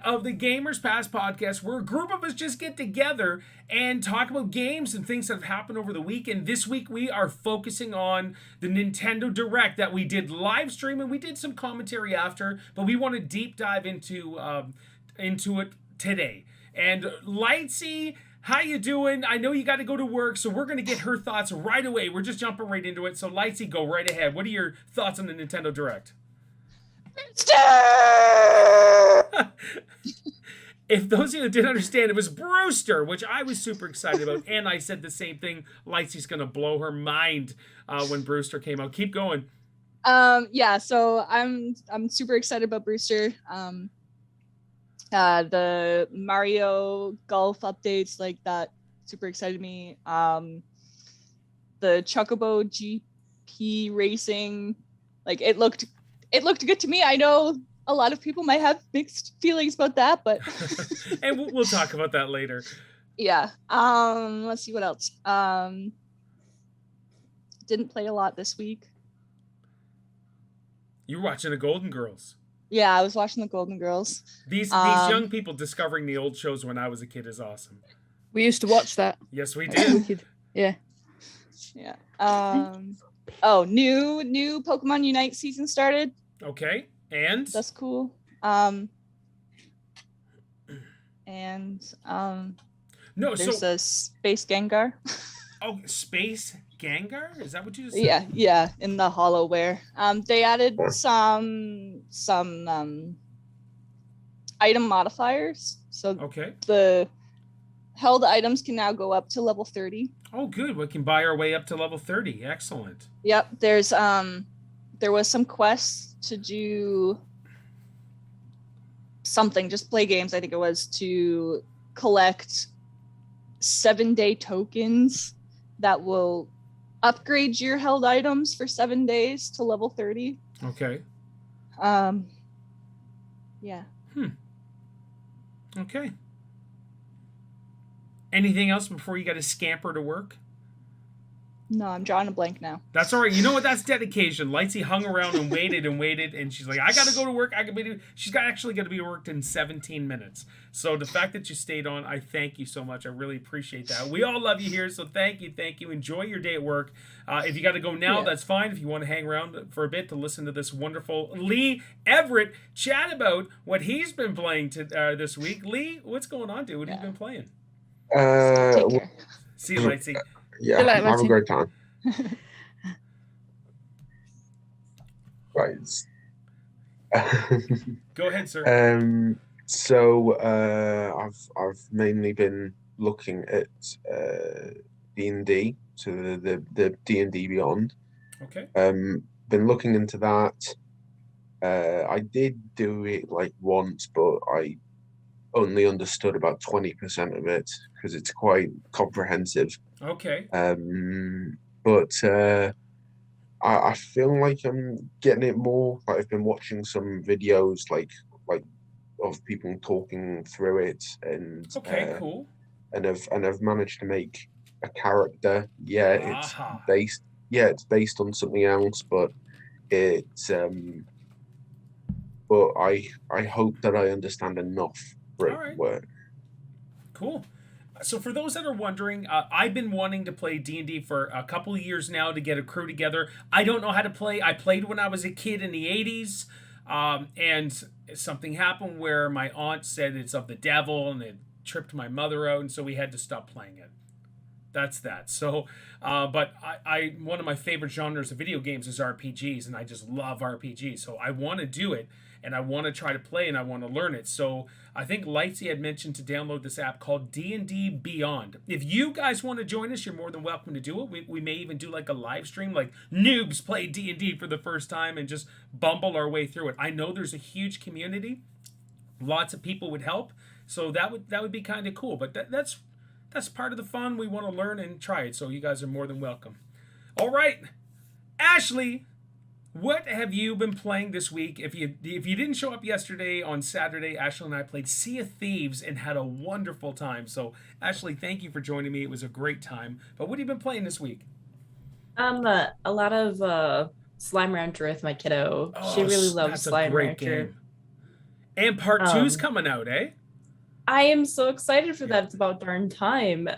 of the Gamers Pass podcast, where a group of us just get together and talk about games and things that have happened over the week. And this week we are focusing on the Nintendo Direct that we did live stream, and we did some commentary after, but we want to deep dive into it today. And Lightsy, how you doing? I know you got to go to work, so we're going to get her thoughts right away. We're just jumping right into it. So Lightsy, go right ahead. What are your thoughts on the Nintendo Direct? If those of you that didn't understand, it was Brewster, which I was super excited about, and I said the same thing. Lightsy's gonna blow her mind when Brewster came out. Keep going. Yeah, so I'm super excited about Brewster. The Mario Golf updates, like that, super excited me. The Chocobo GP racing, like it looked good to me. I know a lot of people might have mixed feelings about that, but and we'll talk about that later. Yeah. Let's see what else. Didn't play a lot this week. You were watching the Golden Girls. Yeah, I was watching the Golden Girls. These young people discovering the old shows when I was a kid is awesome. We used to watch that. Yes, we did. Yeah. Yeah. Oh, new Pokemon Unite season started. Okay. And that's cool. No, there's a Space Gengar. Oh, Space Gengar? Is that what you just said? Yeah, in the HoloWare. They added some item modifiers. So okay. The held items can now go up to level 30. Oh, good. We can buy our way up to level 30. Excellent. Yep. There's there was some quests to do something, just play games, I think it was, to collect 7-day tokens that will upgrade your held items for 7 days to level 30. Okay. Yeah. Okay. Anything else before you got to scamper to work? No, I'm drawing a blank now. That's all right. You know what? That's dedication. Lightsy hung around and waited, and she's like, I got to go to work. She's actually got to be worked in 17 minutes. So the fact that you stayed on, I thank you so much. I really appreciate that. We all love you here, so thank you. Enjoy your day at work. If you got to go now, that's fine. If you want to hang around for a bit to listen to this wonderful Lee Everett chat about what he's been playing this week. Lee, what's going on, dude? What have you been playing? See you, Lightsy. Yeah, have a great time. Right. Go ahead, sir. So I've mainly been looking at D&D, so the D&D Beyond. Okay. Been looking into that. I did do it like once, but I only understood about 20% of it because it's quite comprehensive. Okay. But I feel like I'm getting it more. Like I've been watching some videos like of people talking through it, and cool. And I've managed to make a character. Yeah, it's based on something else, but it's but I hope that I understand enough for it to work. Cool. So for those that are wondering, I've been wanting to play D&D for a couple of years now to get a crew together. I don't know how to play. I played when I was a kid in the 80s, and something happened where my aunt said it's of the devil, and it tripped my mother out, and so we had to stop playing it. That's that. So, but I one of my favorite genres of video games is RPGs, and I just love RPGs. So I want to do it, and I want to try to play, and I want to learn it. So I think Lightsy had mentioned to download this app called D&D Beyond. If you guys want to join us, you're more than welcome to do it. We may even do like a live stream, like noobs play D&D for the first time and just bumble our way through it. I know there's a huge community. Lots of people would help. So that would be kind of cool. But that's part of the fun. We want to learn and try it. So you guys are more than welcome. All right. Ashley, what have you been playing this week? If you didn't show up yesterday on Saturday, Ashley and I played Sea of Thieves and had a wonderful time. So, Ashley, thank you for joining me. It was a great time. But what have you been playing this week? A lot of Slime Rancher with my kiddo. She really loves Slime Rancher. Game. And part 2's Um, coming out, eh? I am so excited for that. It's about darn time.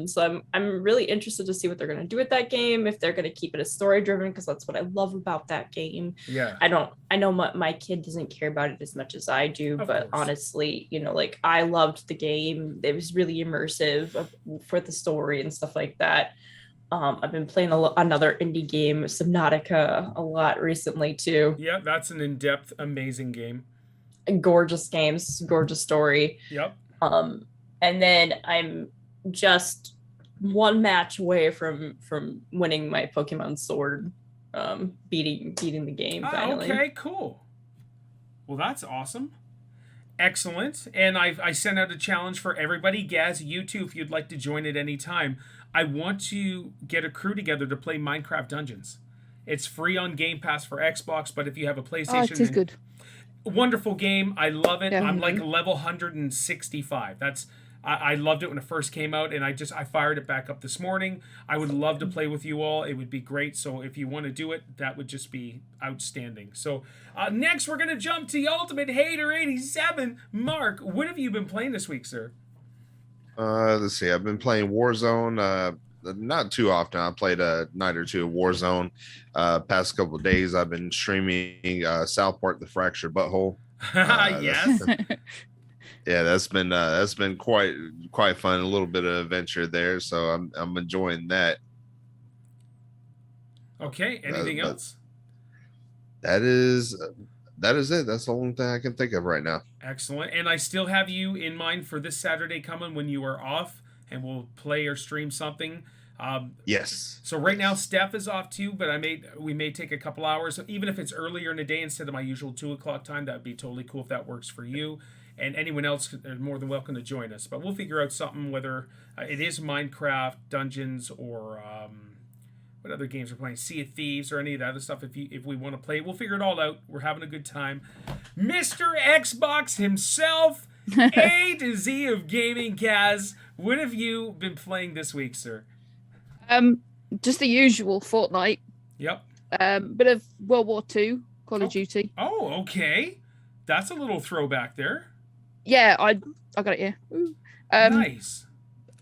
So I'm really interested to see what they're gonna do with that game, if they're gonna keep it as story driven, because that's what I love about that game. Yeah. I know my kid doesn't care about it as much as I do, Of but course. honestly, like I loved the game. It was really immersive for the story and stuff like that. I've been playing another indie game, Subnautica, a lot recently too. Yeah, that's an in-depth, amazing game. Gorgeous games, gorgeous story. Yep. And then I'm just one match away from winning my Pokemon Sword, beating the game finally. Okay, cool. Well, that's awesome. Excellent. And I sent out a challenge for everybody. Gaz, you too, if you'd like to join at any time. I want to get a crew together to play Minecraft Dungeons. It's free on Game Pass for Xbox, but if you have a PlayStation, it is good. wonderful game. I love it. Yeah. I'm like level 165. I loved it when it first came out, and I fired it back up this morning. I would love to play with you all. It would be great. So if you want to do it, that would just be outstanding. So next, we're going to jump to the Ultimate Hater 87. Mark, what have you been playing this week, sir? Let's see. I've been playing Warzone. Not too often. I played a night or two of Warzone. Past couple of days, I've been streaming South Park: The Fractured Butthole. Yes. Yeah, that's been quite fun. A little bit of adventure there, so I'm enjoying that. Okay. Anything else? That is it. That's the only thing I can think of right now. Excellent. And I still have you in mind for this Saturday coming when you are off, and we'll play or stream something. Yes. So right now Steph is off too, but we may take a couple hours, even if it's earlier in the day instead of my usual 2:00 time. That would be totally cool if that works for you. And anyone else is more than welcome to join us. But we'll figure out something, whether it is Minecraft Dungeons or what other games we're playing, Sea of Thieves or any of that other stuff. If we want to play, we'll figure it all out. We're having a good time. Mr. Xbox himself, A to Z of gaming. Kaz, what have you been playing this week, sir? Just the usual Fortnite. Yep. Bit of World War II, Call of Duty. Oh, okay. That's a little throwback there. Yeah, I got it here. Nice.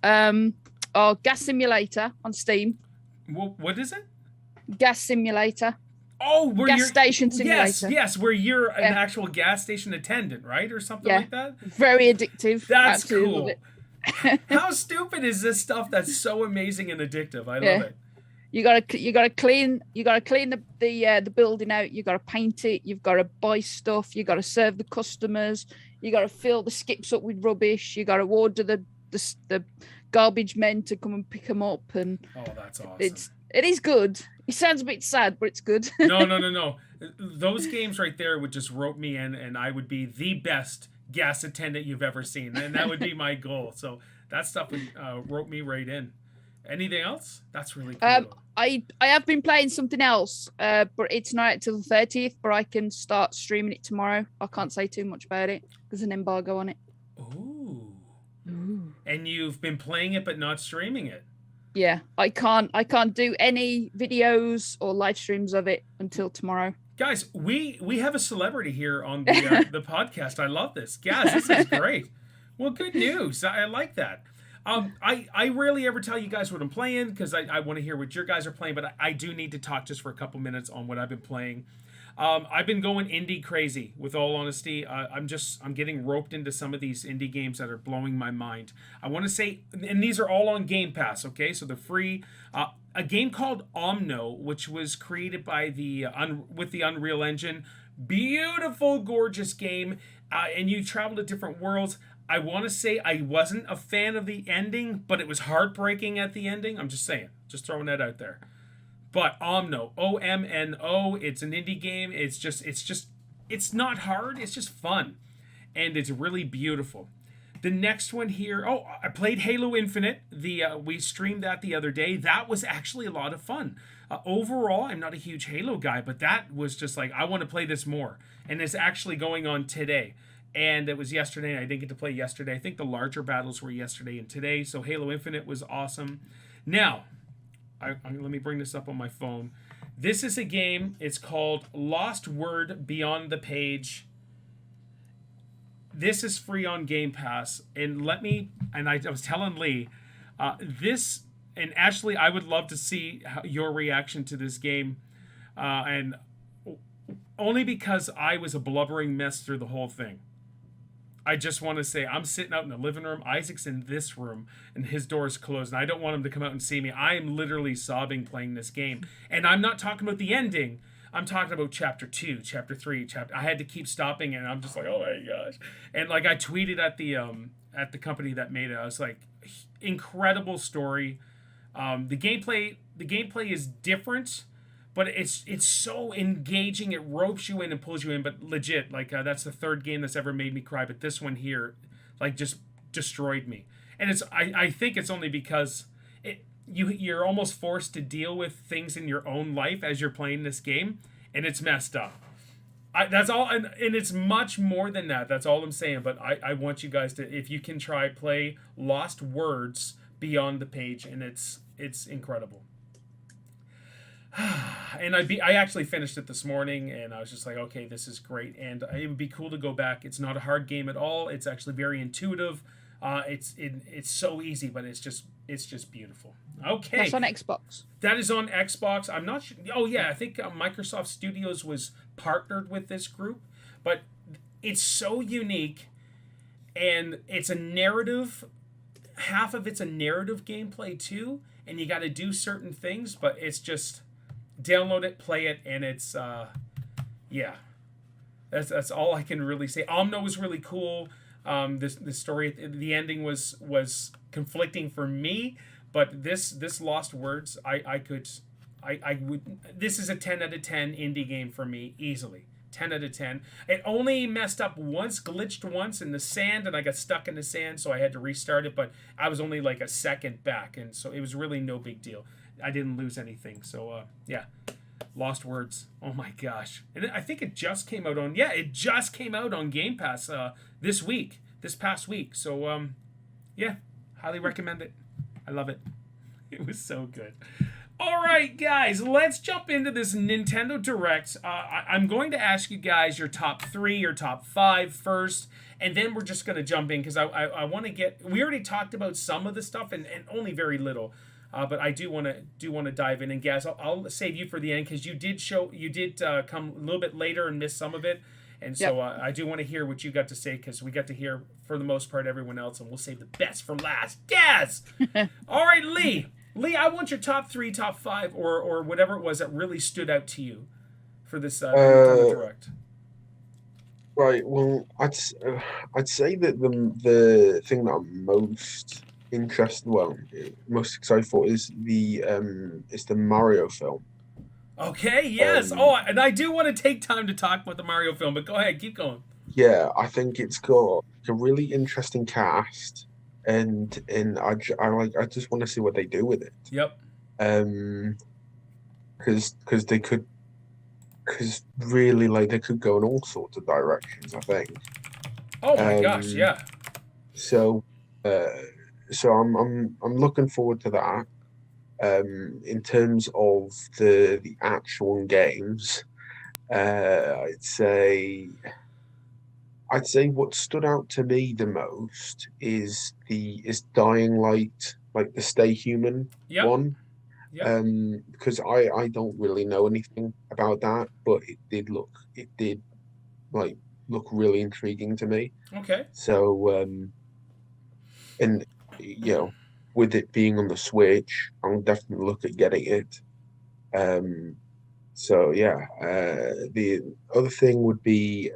Gas Simulator on Steam. What is it? Gas Simulator. Oh, gas station simulator. Yes, where you're an actual gas station attendant, right, or something like that. Very addictive. That's cool. How stupid is this stuff that's so amazing and addictive? I love it. You gotta clean the building out. You gotta paint it. You've gotta buy stuff. You gotta serve the customers. You gotta fill the skips up with rubbish. You gotta order the garbage men to come and pick them up. And that's awesome. It is good. It sounds a bit sad, but it's good. No. Those games right there would just rope me in, and I would be the best gas attendant you've ever seen, and that would be my goal. So that stuff would rope me right in. Anything else? That's really cool. I have been playing something else, but it's not out till the 30th, but I can start streaming it tomorrow. I can't say too much about it. There's an embargo on it. Ooh. And you've been playing it but not streaming it. Yeah, I can't do any videos or live streams of it until tomorrow. Guys, we have a celebrity here on the the podcast. I love this. Guys, this is great. Well, good news. I like that. I rarely ever tell you guys what I'm playing because I want to hear what your guys are playing, but I do need to talk just for a couple minutes on what I've been playing. I've been going indie crazy, with all honesty. I'm getting roped into some of these indie games that are blowing my mind. I want to say, and these are all on Game Pass, okay? So they're free. A game called Omno, which was created by with the Unreal Engine. Beautiful, gorgeous game. And you travel to different worlds. I want to say I wasn't a fan of the ending, but it was heartbreaking at the ending. I'm just saying. Just throwing that out there. But Omno, O-M-N-O, it's an indie game. It's not hard. It's just fun. And it's really beautiful. The next one here, I played Halo Infinite. We streamed that the other day. That was actually a lot of fun. Overall, I'm not a huge Halo guy, but that was just like, I want to play this more. And it's actually going on today. And it was yesterday, and I didn't get to play yesterday. I think the larger battles were yesterday and today. So Halo Infinite was awesome. Now, let me bring this up on my phone. This is a game. It's called Lost Word Beyond the Page. this is free on Game Pass, and I was telling Lee, this, and Ashley, I would love to see your reaction to this game, and only because I was a blubbering mess through the whole thing. I just want to say, I'm sitting out in the living room. Isaac's in this room, and his door is closed, and I don't want him to come out and see me. I am literally sobbing playing this game. And I'm not talking about the ending. I'm talking about chapter 2, chapter 3, I had to keep stopping, and I'm just like, oh my gosh. And like I tweeted at the company that made it. I was like, incredible story. The gameplay is different, but it's so engaging. It ropes you in and pulls you in. But legit, like that's the third game that's ever made me cry. But this one here, like, just destroyed me. And I think it's only because you're almost forced to deal with things in your own life as you're playing this game, and it's messed up. That's all, and it's much more than that. That's all I'm saying. But I want you guys to, if you can play Lost Words Beyond the Page, and it's incredible. And I actually finished it this morning, and I was just like, okay, this is great, and it would be cool to go back. It's not a hard game at all. It's actually very intuitive. It's so easy, but it's just beautiful. Okay, That's on Xbox. that is on Xbox. I'm not sure. Oh yeah, I think Microsoft Studios was partnered with this group, but it's so unique, and it's a narrative. Half of it's a narrative gameplay too, and you got to do certain things, but it's just download it, play it, and it's yeah. That's all I can really say. Omno was really cool. The story, the ending was conflicting for me, but this Lost Words, I would. This is a 10 out of 10 indie game for me, easily. 10 out of 10. It only messed up once, glitched once in the sand, and I got stuck in the sand, so I had to restart it, but I was only like a second back, and so it was really no big deal. I didn't lose anything, so yeah. Lost Words. Oh my gosh. And I think it just came out on Game Pass this past week. So yeah, highly recommend it. I love it. It was so good. All right, guys, let's jump into this Nintendo Direct. I'm going to ask you guys your top 3 or top 5 first, and then we're just going to jump in because I want to get. We already talked about some of the stuff and only very little. But I do want to dive in, and Gaz, I'll save you for the end because you did come a little bit later and miss some of it, and so I do want to hear what you got to say because we got to hear for the most part everyone else, and we'll save the best for last. Gaz, all right, Lee, I want your top 3, top 5, or whatever it was that really stood out to you for this Nintendo Direct. Right. Well, I'd say that the thing that I'm most excited for is the Mario film. Okay, yes. And I do want to take time to talk about the Mario film, but go ahead, keep going. Yeah, I think it's got a really interesting cast, and I just want to see what they do with it. Yep. Because really, like, they could go in all sorts of directions, I think. Oh my gosh, yeah. So I'm looking forward to that. In terms of the actual games, I'd say what stood out to me the most is Dying Light, like the Stay Human one. Yep. Because I don't really know anything about that, but it did look really intriguing to me. Okay. So and with it being on the Switch, I'll definitely look at getting it. So yeah, the other thing would be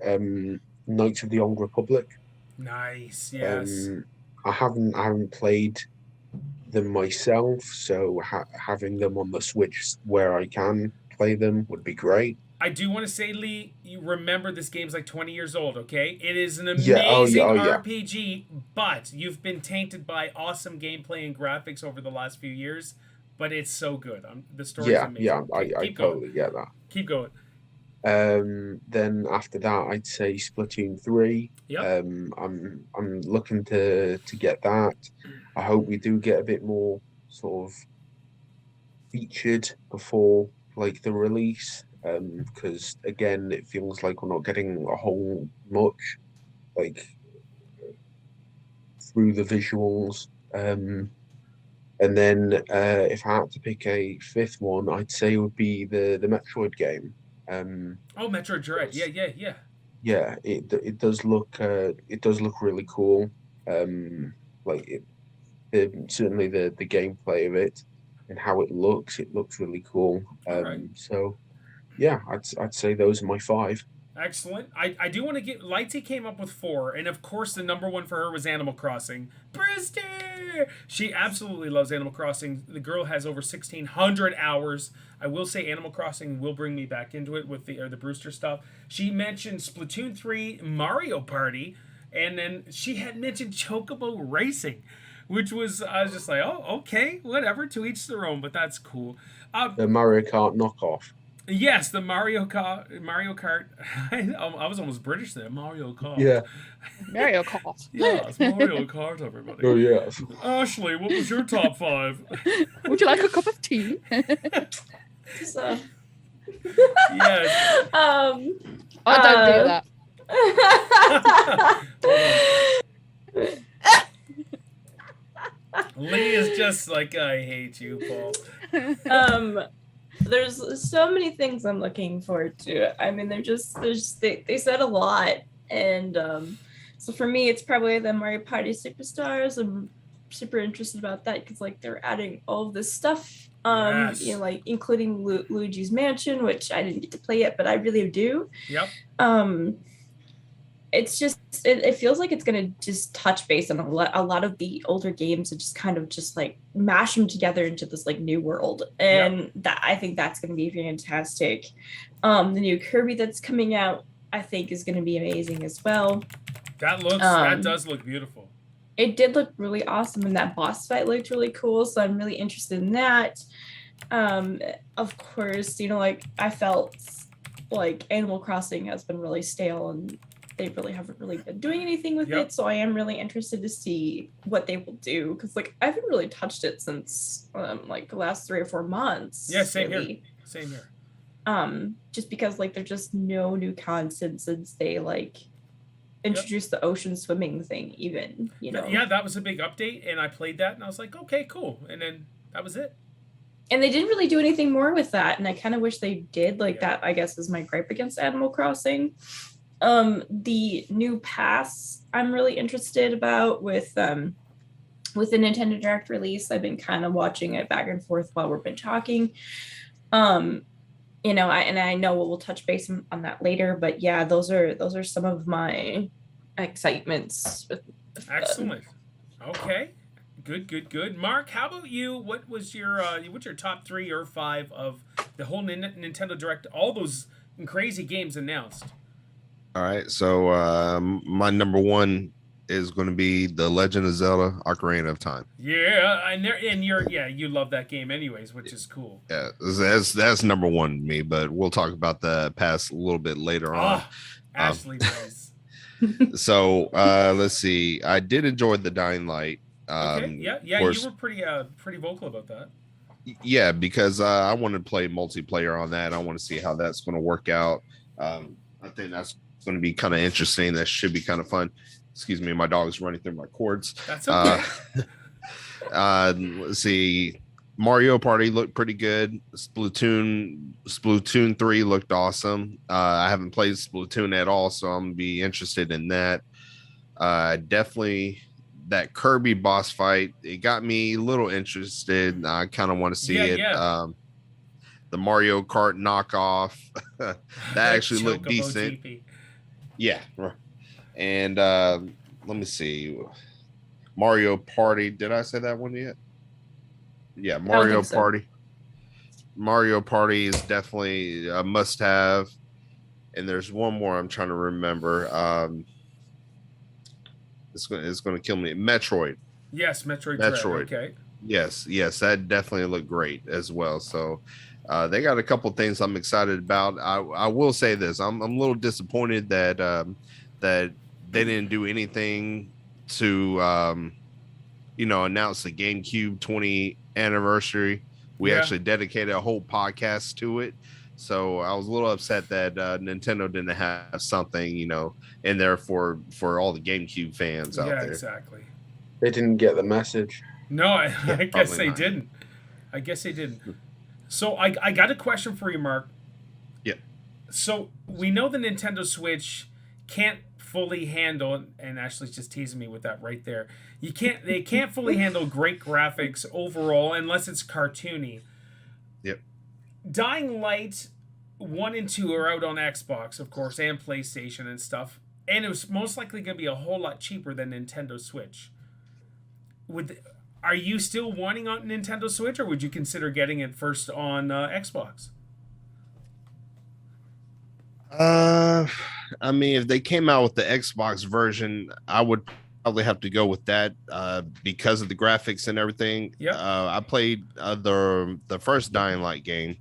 Knights of the Old Republic. Nice, yes. I haven't played them myself, so having them on the Switch where I can play them would be great. I do want to say, Lee, you remember this game's like 20 years old, okay? It is an amazing RPG, but you've been tainted by awesome gameplay and graphics over the last few years, but it's so good. The story's amazing. Yeah, I totally get that. Keep going. Then after that, I'd say Splatoon 3. Yep. I'm looking to get that. I hope we do get a bit more sort of featured before like the release. Because again, it feels like we're not getting a whole much. Like through the visuals. And then if I had to pick a fifth one, I'd say it would be the Metroid game. Oh, Metroid Dread. Yeah. Yeah, it does look really cool. Like certainly the gameplay of it and how it looks really cool. All right. So yeah, I'd say those are my five. Excellent. I do want to get Lightsy came up with 4, and of course the number one for her was Animal Crossing. Brewster! She absolutely loves Animal Crossing. The girl has over 1,600 hours. I will say Animal Crossing will bring me back into it with the Brewster stuff. She mentioned Splatoon 3, Mario Party, and then she had mentioned Chocobo Racing, which was, I was just like, oh, okay, whatever, to each their own, but that's cool. The Mario Kart knockoff. Yes, the Mario Kart. I was almost British there. Mario Kart. Yeah. Mario Kart. Yes, Mario Kart, everybody. Oh yes. Ashley, what was your top 5? Would you like a cup of tea? So, Yes. Oh, don't do that. Lee is just like, I hate you, Paul. There's so many things I'm looking forward to. I mean, they said a lot, and so for me, it's probably the Mario Party Superstars. I'm super interested about that because like they're adding all of this stuff. Yes. You know, like including Luigi's Mansion, which I didn't get to play yet, but I really do. Yep. It's just it feels like it's gonna just touch base on a lot of the older games and just kind of just like mash them together into this like new world, and that I think that's gonna be fantastic. The new Kirby that's coming out I think is gonna be amazing as well. That does look beautiful. It did look really awesome, and that boss fight looked really cool, so I'm really interested in that. Of course, you know, like I felt like Animal Crossing has been really stale and they really haven't really been doing anything with it, so I am really interested to see what they will do because like I haven't really touched it since like the last 3 or 4 months. Yeah, same really. Same here. Just because like there's just no new content since they like introduced the ocean swimming thing, even, you know. Yeah, that was a big update, and I played that, and I was like, okay, cool, and then that was it. And they didn't really do anything more with that, and I kind of wish they did. Like that, I guess, is my gripe against Animal Crossing. The new pass I'm really interested about with the Nintendo Direct release. I've been kind of watching it back and forth while we've been talking. You know, I know we'll touch base on that later, but yeah, those are some of my excitements. Excellent. Okay. Good. Mark, how about you? What's your top 3 or 5 of the whole Nintendo Direct? All those crazy games announced. All right, so my number 1 is going to be The Legend of Zelda: Ocarina of Time. Yeah, and you love that game anyways, which is cool. Yeah, that's number 1 to me, but we'll talk about the past a little bit later on. Ashley knows. So let's see. I did enjoy the Dying Light. Okay. Yeah, you were pretty vocal about that. Yeah, because I want to play multiplayer on that. I want to see how that's going to work out. I think that's going to be kind of interesting. That should be kind of fun. Excuse me, my dog's running through my cords. That's okay. Let's see. Mario Party looked pretty good. Splatoon 3 looked awesome. I haven't played Splatoon at all, so I'm going to be interested in that. Definitely that Kirby boss fight. It got me a little interested. I kind of want to see it. Yeah. The Mario Kart knockoff. That actually looked decent. GP. Yeah. And let me see. Mario Party. Did I say that one yet? Yeah, Mario Party. Mario Party is definitely a must-have. And there's one more I'm trying to remember. It's going to kill me. Metroid. Yes, Metroid. Dread. Okay. Yes, that definitely looked great as well. So they got a couple things I'm excited about. I will say this: I'm a little disappointed that that they didn't do anything to announce the GameCube 20 anniversary. We actually dedicated a whole podcast to it. So I was a little upset that Nintendo didn't have something, in there for all the GameCube fans out there. Yeah, exactly. They didn't get the message. No, I guess probably they not. didn't. I guess they didn't. So I got a question for you, Mark. Yeah. So we know the Nintendo Switch can't fully handle, and Ashley's just teasing me with that right there. They can't fully handle great graphics overall unless it's cartoony. Yep. Dying Light 1 and 2 are out on Xbox, of course, and PlayStation and stuff. And it was most likely going to be a whole lot cheaper than Nintendo Switch. Are you still wanting on Nintendo Switch, or would you consider getting it first on Xbox? I mean, if they came out with the Xbox version, I would probably have to go with that because of the graphics and everything. Yep. I played the first Dying Light game,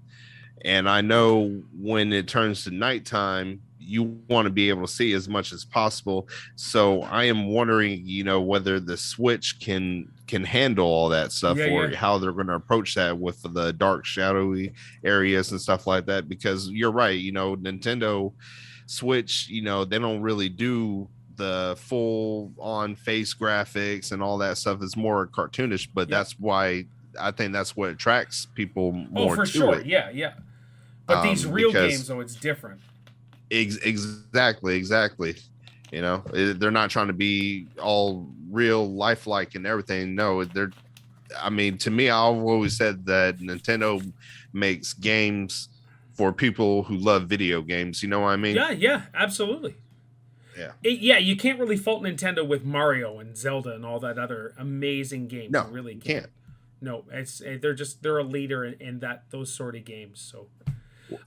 and I know when it turns to nighttime, you want to be able to see as much as possible. So I am wondering, whether the Switch can handle all that stuff, or how they're going to approach that with the dark, shadowy areas and stuff like that. Because you're right, Nintendo Switch, they don't really do the full on face graphics and all that stuff. It's more cartoonish, but that's why I think that's what attracts people more. Oh, for to sure. it. Yeah. But these real because- games, though, it's different. Exactly. They're not trying to be all real lifelike and everything. No, to me, I've always said that Nintendo makes games for people who love video games. You know what I mean? Yeah, absolutely. Yeah. You can't really fault Nintendo with Mario and Zelda and all that other amazing games. No, you really can't. No, they're a leader in those sort of games. So.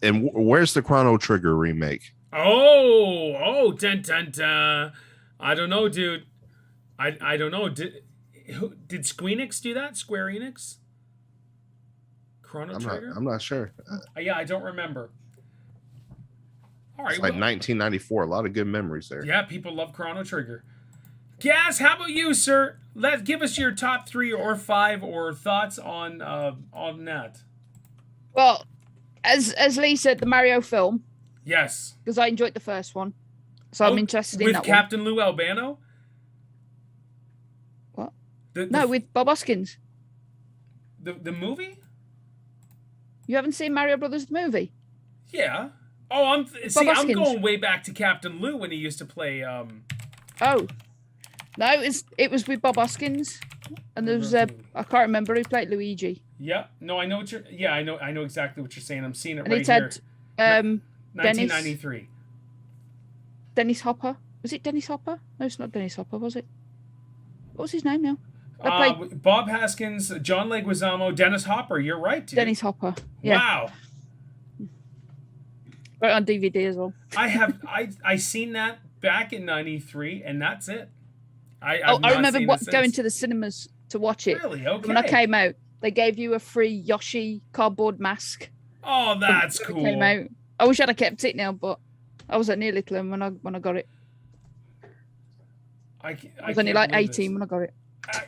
And where's the Chrono Trigger remake? Oh, dun dun dun. I don't know, dude. I don't know. Did Squeenix do that? Square Enix? Chrono Trigger? I'm not sure. Yeah, I don't remember. All right. It's like 1994. A lot of good memories there. Yeah, people love Chrono Trigger. Gaz, how about you, sir? Give us your top 3 or 5 or thoughts on that. Well, as Lee said, the Mario film, Yes. because I enjoyed the first one, so I'm interested in that with Captain Lou Albano. What? No, with Bob Hoskins. The movie. You haven't seen Mario Brothers the movie? Yeah. Oh, I'm going way back to Captain Lou when he used to play. Oh, no, it was with Bob Hoskins, and there was I can't remember who played Luigi. Yeah, no, I know what you're. Yeah, I know exactly what you're saying. I'm seeing it And right it here. had 1993. Dennis Hopper. Was it Dennis Hopper? No, it's not Dennis Hopper, was it? What was his name now? Bob Hoskins, John Leguizamo, Dennis Hopper. You're right, dude. Dennis Hopper. Yeah. Wow. Right on DVD as well. I seen that back in '93, and that's it. I remember going to the cinemas to watch it. Really? Okay. When I came out, they gave you a free Yoshi cardboard mask. Oh, that's cool. It came out. I wish I'd have kept it now, but I was at near Little when I got it. I was only like 18 when I got it.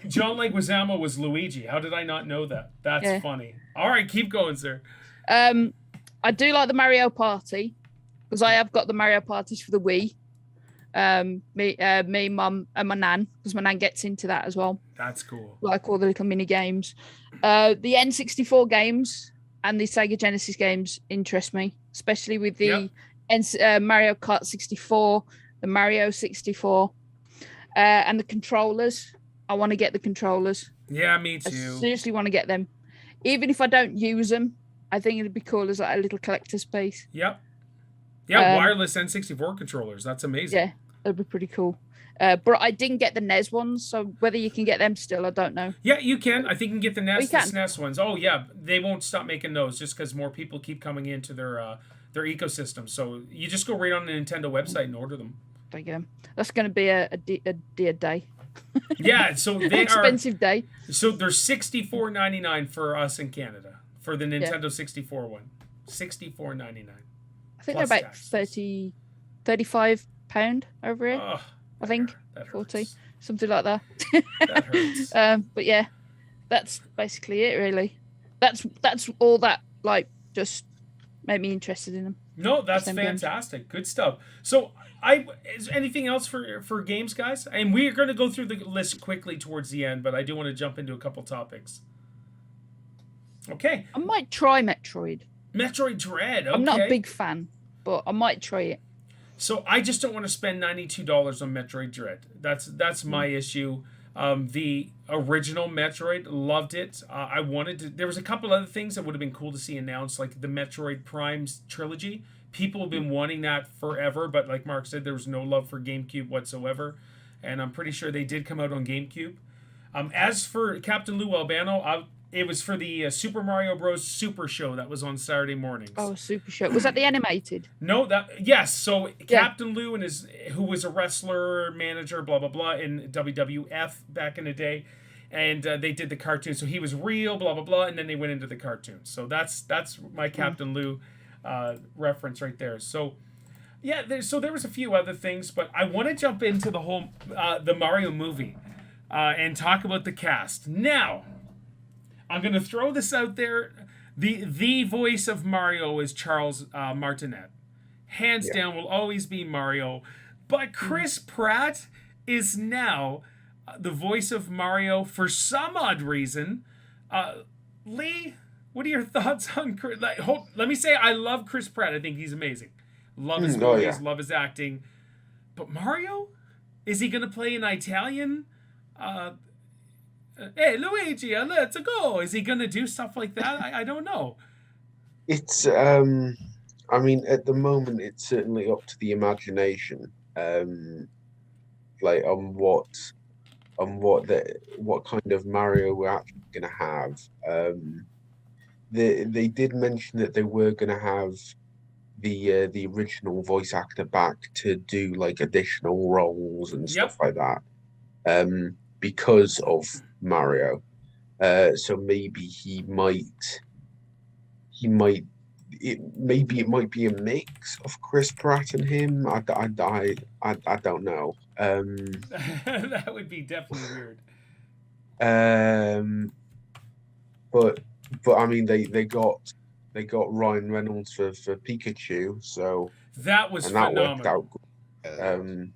John Leguizamo was Luigi. How did I not know that? That's funny. All right, keep going, sir. I do like the Mario Party because I have got the Mario Parties for the Wii. Me, Mum, and my nan, because my nan gets into that as well. That's cool. Like all the little mini games. The N64 games and the Sega Genesis games interest me, especially with the Mario Kart 64, the Mario 64, and the controllers. I want to get the controllers. Yeah, me too. I seriously want to get them. Even if I don't use them, I think it'd be cool as like a little collector's piece. Yep. Yeah, wireless N64 controllers. That's amazing. Yeah, that'd be pretty cool. But I didn't get the NES ones, so whether you can get them still, I don't know. Yeah, you can. I think you can get the NES, the SNES ones. Oh, yeah. They won't stop making those just because more people keep coming into their ecosystem. So you just go right on the Nintendo website and order them. There you go. That's going to be a dear day. Yeah, so they expensive day. So they're $64.99 for us in Canada for the Nintendo 64 one. $64.99. I think they're about £35 over here. Oh, I think that 40, hurts. something like that. That hurts. But yeah, that's basically it. Really, that's all that just made me interested in them. No, that's fantastic. Good stuff. So Is anything else for games, guys? And we are going to go through the list quickly towards the end, but I do want to jump into a couple topics. Okay. I might try Metroid. Metroid Dread. Okay. I'm not a big fan, but I might try it. So I just don't want to spend $92 on Metroid Dread. That's my issue. The original Metroid, loved it. I wanted to. There was a couple other things that would have been cool to see announced, like the Metroid Prime's trilogy. People have been wanting that forever, but like Mark said, there was no love for GameCube whatsoever, and I'm pretty sure they did come out on GameCube. As for Captain Lou Albano, it was for the Super Mario Bros. Super Show that was on Saturday mornings. Oh, Super Show. Was that the animated? No, yes. So Captain Lou who was a wrestler, manager, blah blah blah in WWF back in the day, and they did the cartoon. So he was real, blah blah blah, and then they went into the cartoon. So that's my Captain Lou reference right there. So yeah, there was a few other things, but I want to jump into the whole the Mario movie and talk about the cast now. I'm going to throw this out there. The voice of Mario is Charles Martinet. Hands down will always be Mario. But Chris Pratt is now the voice of Mario for some odd reason. Lee, what are your thoughts on Chris? Let me say I love Chris Pratt. I think he's amazing. Love his movies, love his acting. But Mario? Is he going to play an Italian? Hey, Luigi, let's go. Is he going to do stuff like that? I don't know. It's, I mean, at the moment, it's certainly up to the imagination. Like what kind of Mario we're actually going to have. They did mention that they were going to have the original voice actor back to do like additional roles and stuff like that. Because of Mario, so maybe it might be a mix of Chris Pratt and him. I don't know. That would be definitely weird. But I mean they got Ryan Reynolds for Pikachu, so that was phenomenal. That worked out.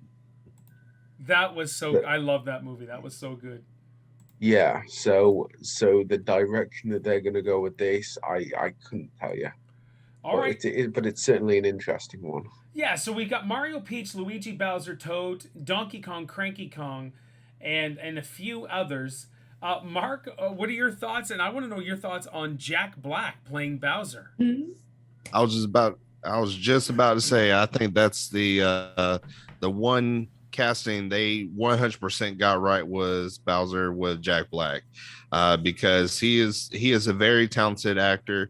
That was so. I love that movie. That was so good. Yeah. So the direction that they're going to go with this, I couldn't tell you. All right. But it's certainly an interesting one. Yeah. So we got Mario, Peach, Luigi, Bowser, Toad, Donkey Kong, Cranky Kong, and a few others. Mark, what are your thoughts? And I want to know your thoughts on Jack Black playing Bowser. Mm-hmm. I was just about to say I think that's the one casting they 100% got right was Bowser with Jack Black, because he is a very talented actor.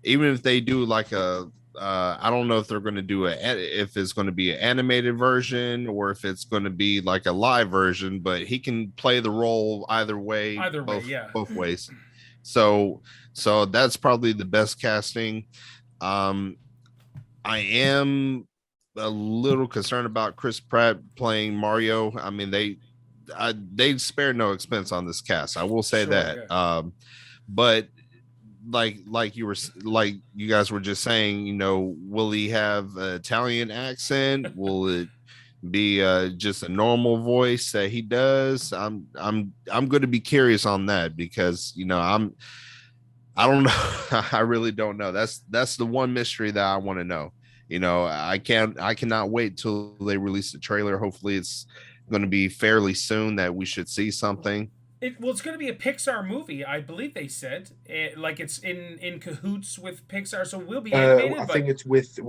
Even if they do like I don't know if they're going to do if it's going to be an animated version or if it's going to be like a live version, but he can play the role either way, both ways. So that's probably the best casting. I am a little concerned about Chris Pratt playing Mario. I mean, they spared no expense on this cast. I will say that. Yeah. But like you guys were just saying, you know, will he have an Italian accent? Will it be just a normal voice that he does? I'm going to be curious on that because, you know, I don't know. I really don't know. That's the one mystery that I want to know. You know, I cannot wait till they release the trailer. Hopefully it's going to be fairly soon that we should see something. It's going to be a Pixar movie, I believe they said. Like it's in cahoots with Pixar, so we'll be animated. I think it's with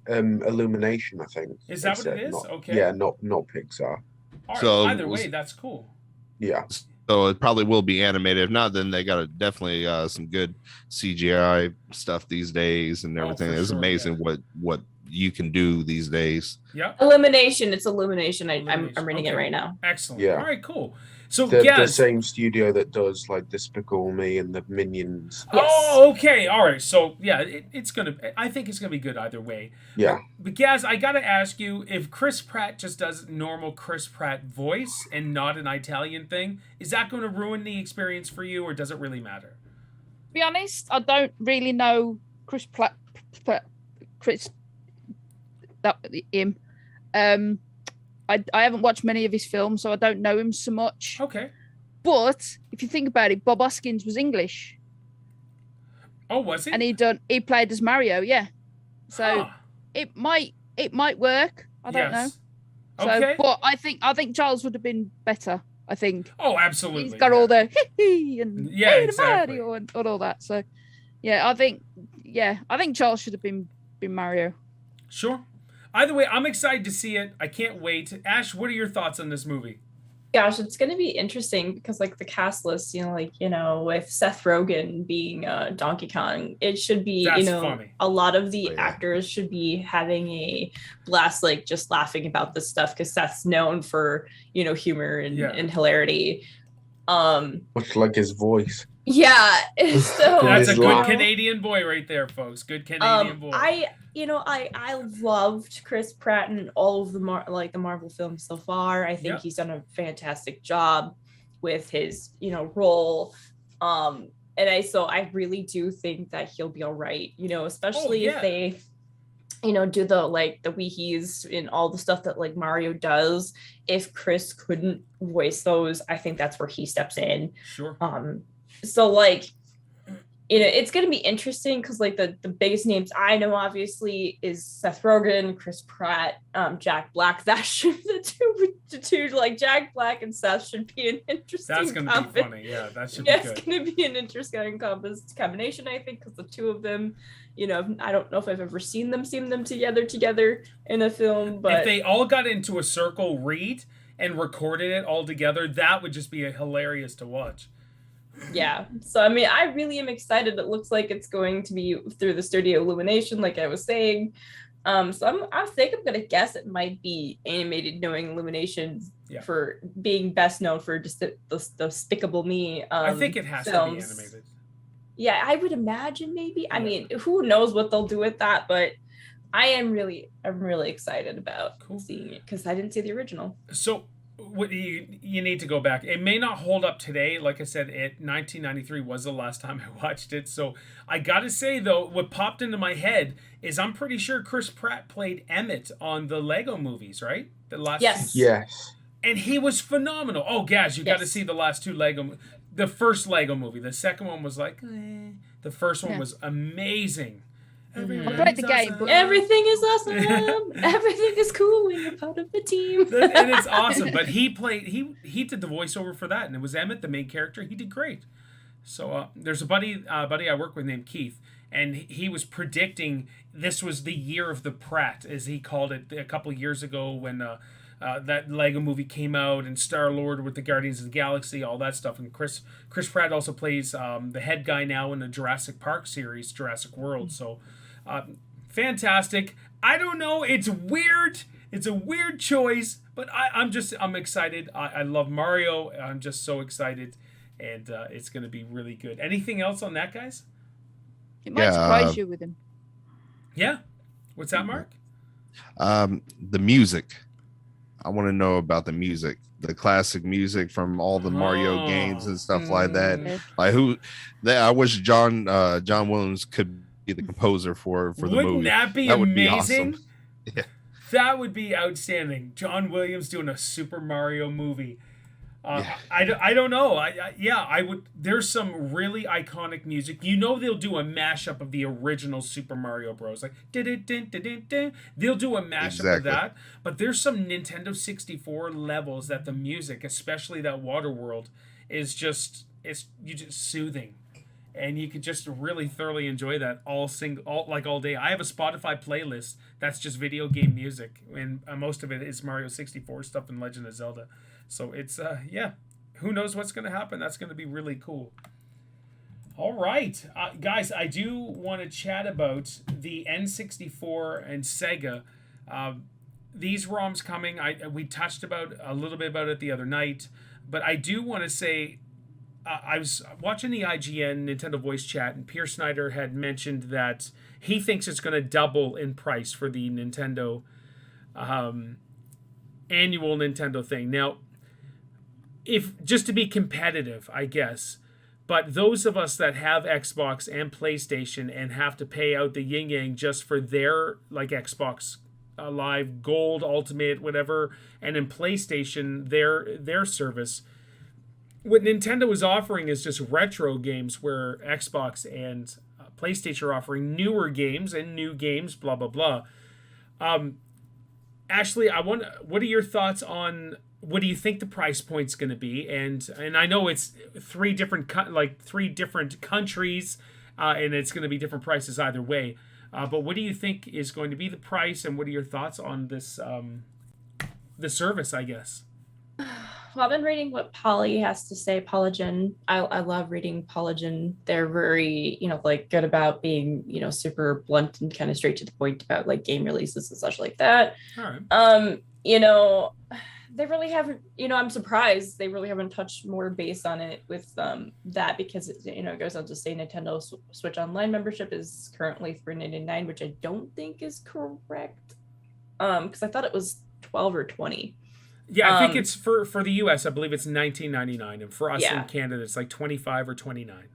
Illumination, I think. Is that what it is? Okay. Yeah, not Pixar. All right, so either way, that's cool. Yeah. So it probably will be animated. If not, then they got definitely some good CGI stuff these days and everything. It's amazing what you can do these days. Yeah. Illumination. It's Illumination. I'm reading it right now. Excellent. Yeah. All right, cool. So the same studio that does like Despicable Me and the Minions. Yes. Oh, okay. All right. So yeah, I think it's gonna be good either way. Yeah. But Gaz, I gotta ask you, if Chris Pratt just does normal Chris Pratt voice and not an Italian thing, is that going to ruin the experience for you, or does it really matter? To be honest, I don't really know Chris Pratt. Chris, him. I haven't watched many of his films, so I don't know him so much. Okay. But if you think about it, Bob Hoskins was English, Oh, was he? and he played as Mario. Yeah, so Huh. it might work. I don't know. Yes. So, Okay. but I think Charles would have been better. I think Oh, absolutely. he's got all the hee and Yeah, hey, the exactly. Mario and all that. So, yeah, I think Charles should have been Mario. Sure. Either way, I'm excited to see it. I can't wait. Ash, what are your thoughts on this movie? Gosh, it's going to be interesting because like the cast list, with Seth Rogen being Donkey Kong, it should be, That's funny. a lot of the Oh, yeah. actors should be having a blast, like just laughing about this stuff because Seth's known for, humor and hilarity. Much like his voice. Yeah. So That's a his good laugh. Canadian boy right there, folks. Good Canadian boy. I loved Chris Pratt in all of the Marvel films so far. I think Yep. he's done a fantastic job with his role. And I really do think that he'll be all right. Especially yeah. if they do the weehies and all the stuff that like Mario does. If Chris couldn't voice those, I think that's where he steps in. Sure. So it's going to be interesting because like the biggest names I know obviously is Seth Rogen, Chris Pratt, Jack Black. That should the two like Jack Black and Seth should be an interesting. That's going to be funny. Yeah, that should be It's good. going to be an interesting combination, I think, because the two of them, I don't know if I've ever seen them together in a film, but If they all got into a circle read and recorded it all together, that would just be hilarious to watch. yeah. So I mean, I really am excited. It looks like it's going to be through the Studio Illumination, like I was saying. So I think I'm gonna guess it might be animated, knowing Illumination for being best known for just the Despicable Me. I think it has films. to be animated. Yeah, I would imagine maybe. I mean, who knows what they'll do with that, but I'm really excited about seeing it because I didn't see the original. So what you need to go back. It may not hold up today. Like I said, 1993 was the last time I watched it. So I gotta say though, what popped into my head is I'm pretty sure Chris Pratt played Emmett on the Lego movies, right? The last Yes. two. Yes. And he was phenomenal. Oh, Gaz, you got to see the last two the first Lego movie. The second one was like, the first one was amazing. I played the game, but Everything is awesome. Everything is cool when you're part of the team. And it's awesome. But he did the voiceover for that, and it was Emmett, the main character. He did great. So there's a buddy I work with named Keith, and he was predicting this was the year of the Pratt, as he called it, a couple of years ago when that Lego movie came out, and Star-Lord with the Guardians of the Galaxy, all that stuff. And Chris Pratt also plays the head guy now in the Jurassic Park series, Jurassic World. So fantastic. I don't know. It's weird. It's a weird choice, but I'm excited. I love Mario. I'm just so excited, and it's going to be really good. Anything else on that, guys? it might surprise you with him. Yeah. What's that, Mark? The music. I want to know about the music, the classic music from all the Mario games and stuff like that. Like I wish John Williams could be the composer for the movie. Wouldn't that be That would amazing? be awesome. Yeah. That would be outstanding. John Williams doing a Super Mario movie. I don't know. I would. There's some really iconic music. They'll do a mashup of the original Super Mario Bros. Like they'll do a mashup of that. But there's some Nintendo 64 levels that the music, especially that Water World, is just soothing, and you could just really thoroughly enjoy that all day. I have a Spotify playlist that's just video game music, and most of it is Mario 64 stuff and Legend of Zelda. So it's who knows what's going to happen. That's going to be really cool. All right, guys, I do want to chat about the N64 and Sega. These ROMs coming. We touched a little bit about it the other night, but I do want to say I was watching the IGN Nintendo voice chat, and Pierce Snyder had mentioned that he thinks it's going to double in price for the Nintendo annual Nintendo thing. Now, if just to be competitive, I guess, but those of us that have Xbox and PlayStation and have to pay out the yin yang just for their like Xbox Live Gold, Ultimate, whatever, and in PlayStation their service. What Nintendo is offering is just retro games, where Xbox and PlayStation are offering newer games and new games, blah blah blah. Ashley, what are your thoughts on what do you think the price point's going to be? And I know it's three different countries, and it's going to be different prices either way. But what do you think is going to be the price, and what are your thoughts on this the service, I guess? Well, I've been reading what Poly has to say. Polygon. I love reading Polygon. They're very, like good about being, super blunt and kind of straight to the point about like game releases and such like that. All right. They really haven't, I'm surprised they really haven't touched more base on it with that, because it goes on to say Nintendo Switch Online membership is currently $3.99, which I don't think is correct. Because I thought it was 12 or 20. Yeah, I think it's for the US, I believe it's $19.99, and for us in Canada it's like 25 or 29.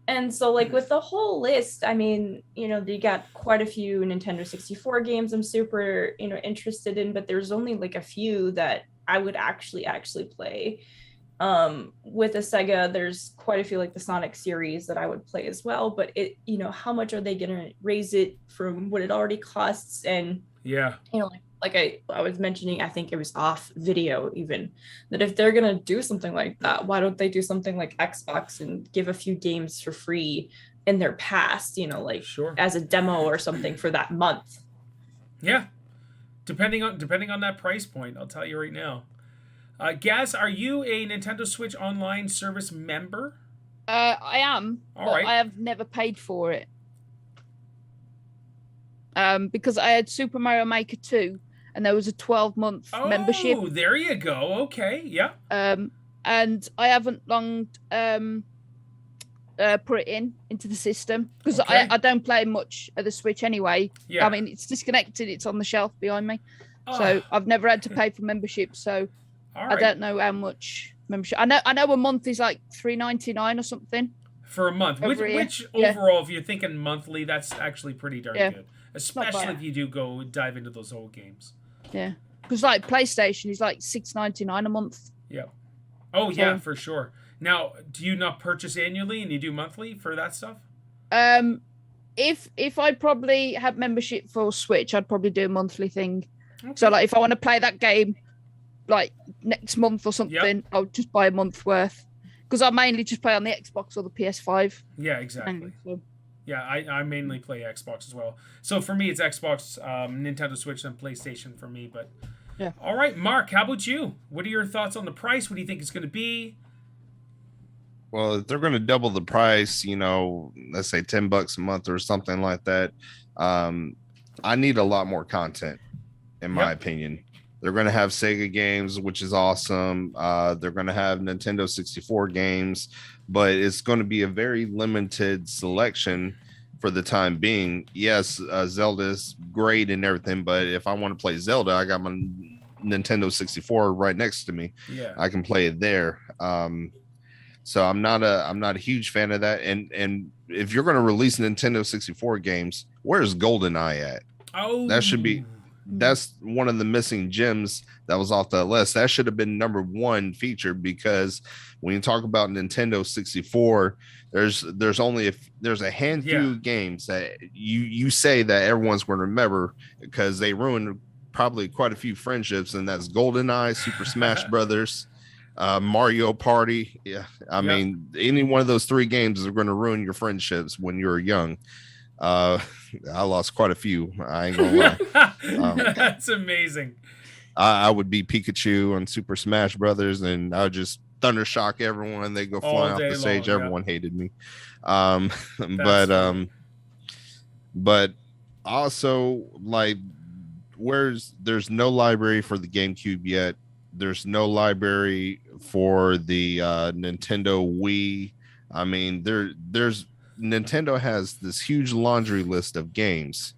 And so like with the whole list, I mean, they got quite a few Nintendo 64 games I'm super, interested in, but there's only like a few that I would actually play. With a Sega, there's quite a few like the Sonic series that I would play as well, but how much are they going to raise it from what it already costs? And like I was mentioning, I think it was off video even, that if they're going to do something like that, why don't they do something like Xbox and give a few games for free in their past, as a demo or something for that month? Yeah. Depending on that price point, I'll tell you right now. Gaz, are you a Nintendo Switch Online service member? I am. All right. I have never paid for it. Because I had Super Mario Maker 2, and there was a 12-month membership. Oh, there you go. Okay, yeah. And I haven't long put it into the system, because I don't play much of the Switch anyway. Yeah. I mean, it's disconnected. It's on the shelf behind me. So I've never had to pay for membership. So I don't know how much membership. I know a month is like $3.99 or something. For a month. Which overall, if you're thinking monthly, that's actually pretty darn good. Especially if you do go dive into those old games. Yeah. Because like PlayStation is like $6.99 a month. Yeah. Oh, yeah, for sure. Now, do you not purchase annually and you do monthly for that stuff? If I probably had membership for Switch, I'd probably do a monthly thing. Okay. So like if I want to play that game like next month or something, I'll just buy a month worth. Because I mainly just play on the Xbox or the PS5. Yeah, exactly. Yeah, I mainly play Xbox as well. So for me, it's Xbox, Nintendo Switch, and PlayStation for me. But yeah. All right, Mark, how about you? What are your thoughts on the price? What do you think it's going to be? Well, if they're going to double the price, let's say $10 a month or something like that, I need a lot more content, in my opinion. They're going to have Sega games, which is awesome. They're going to have Nintendo 64 games, but it's going to be a very limited selection for the time being. Yes, Zelda is great and everything, but if I want to play Zelda, I got my Nintendo 64 right next to me. Yeah, I can play it there. So I'm not a huge fan of that. And if you're going to release Nintendo 64 games, where's GoldenEye at? Oh, that's one of the missing gems that was off the list. That should have been number one feature, because when you talk about Nintendo 64, there's a handful of games that you say that everyone's going to remember because they ruined probably quite a few friendships, and that's GoldenEye, Super Smash Brothers, Mario Party. Yeah, I mean, any one of those three games are going to ruin your friendships when you're young. I lost quite a few. I ain't gonna lie. That's amazing. I would be Pikachu on Super Smash Brothers, and I would just thunder shock everyone. They go flying off the stage. Everyone hated me. But also, like, there's no library for the GameCube yet. There's no library for the Nintendo Wii. I mean, there's Nintendo has this huge laundry list of games,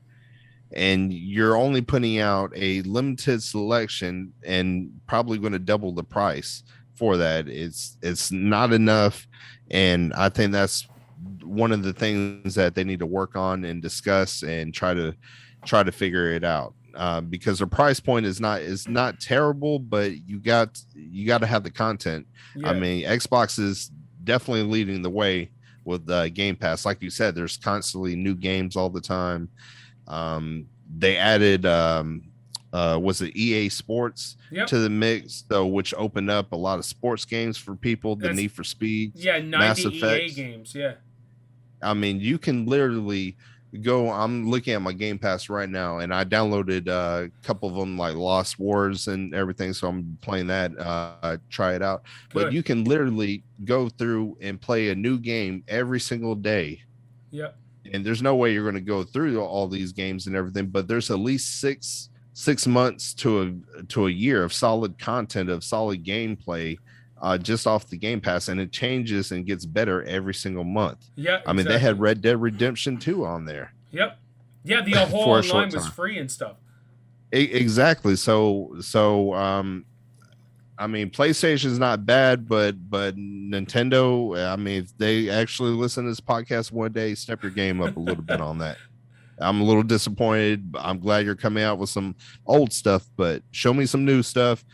and you're only putting out a limited selection and probably going to double the price for that. It's not enough, and I think that's one of the things that they need to work on and discuss and try to figure it out. because the price point is not terrible, but you got to have the content. Yeah. I mean, Xbox is definitely leading the way with Game Pass. Like you said, there's constantly new games all the time. They added was it EA Sports to the mix, though, which opened up a lot of sports games for people. The Need for Speed, 90 Mass EA Effect games. Yeah. I mean, you can literally go. I'm looking at my Game Pass right now, and I downloaded a couple of them, like Lost Wars and everything. So I'm playing that. Try it out. Good. But you can literally go through and play a new game every single day. Yep. And there's no way you're going to go through all these games and everything, but there's at least six months to a year of solid content, of solid gameplay. Just off the Game Pass, and it changes and gets better every single month. Yeah, I mean, they had Red Dead Redemption 2 on there. Yep. Yeah, the whole online was free and stuff. Exactly. So I mean, PlayStation's not bad, but Nintendo, I mean, if they actually listen to this podcast one day, step your game up a little bit on that. I'm a little disappointed. I'm glad you're coming out with some old stuff, but show me some new stuff.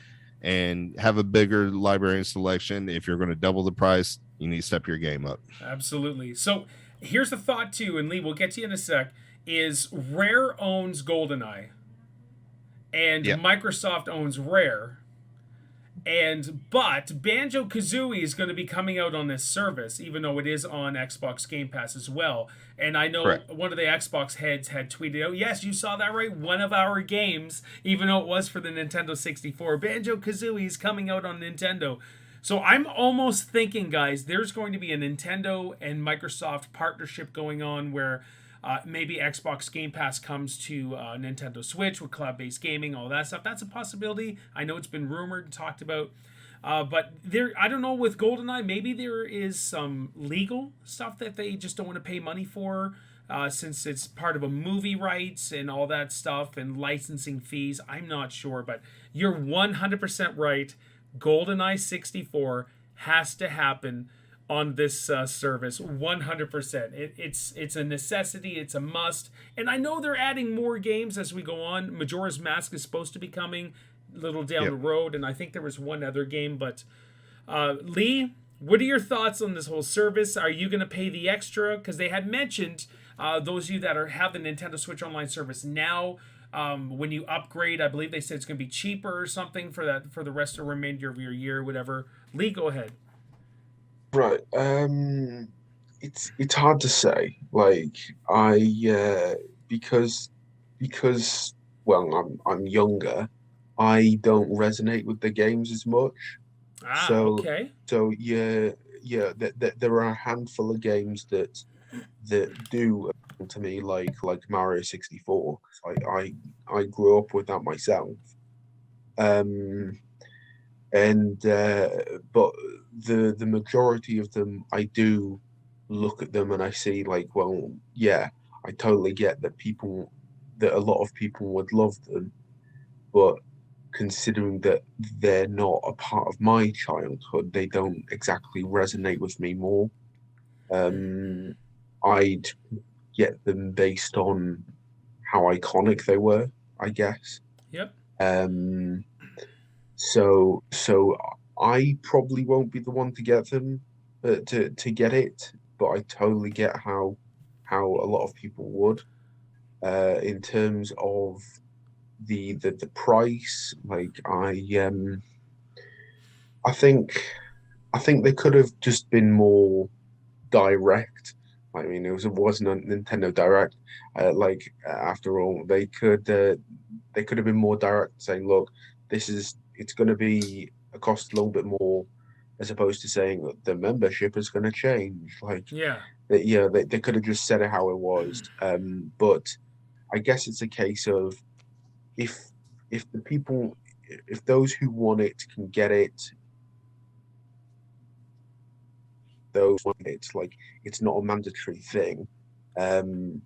And have a bigger library and selection. If you're going to double the price, you need to step your game up. Absolutely. So here's the thought too, and Lee, we'll get to you in a sec, is Rare owns GoldenEye and Microsoft owns Rare. But Banjo-Kazooie is going to be coming out on this service, even though it is on Xbox Game Pass as well. And I know one of the Xbox heads had tweeted out, yes, you saw that right, one of our games, even though it was for the Nintendo 64, Banjo-Kazooie is coming out on Nintendo. So I'm almost thinking, guys, there's going to be a Nintendo and Microsoft partnership going on where maybe Xbox Game Pass comes to Nintendo Switch with cloud-based gaming, all that stuff. That's a possibility. I know it's been rumored and talked about. But there, I don't know, with GoldenEye, maybe there is some legal stuff that they just don't want to pay money for, since it's part of a movie rights and all that stuff and licensing fees. I'm not sure, but you're 100% right. GoldenEye 64 has to happen on this service 100%. It's a necessity, it's a must, and I know they're adding more games as we go on. Majora's Mask is supposed to be coming a little down the road, and I think there was one other game. But Lee, what are your thoughts on this whole service? Are you going to pay the extra? Because they had mentioned those of you that have the Nintendo Switch Online service now, when you upgrade, I believe they said it's going to be cheaper or something for the rest of the remainder of your year, whatever. Lee, go ahead. Right. It's hard to say. Like because well, I'm younger. I don't resonate with the games as much. Okay. So there are a handful of games that do appeal to me, like Mario 64. I grew up with that myself. But the majority of them, I do look at them and I see like, well, yeah, I totally get that a lot of people would love them, but considering that they're not a part of my childhood, they don't exactly resonate with me more. I'd get them based on how iconic they were, I guess. Yep. So I probably won't be the one to get them, to get it, but I totally get how a lot of people would. In terms of the price, like I think they could have just been more direct. I mean, it wasn't a Nintendo Direct. After all, they could have been more direct, saying, look, it's going to be a cost a little bit more, as opposed to saying that the membership is going to change. They could have just said it how it was. But I guess it's a case of if those who want it can get it, those want it. Like, it's not a mandatory thing for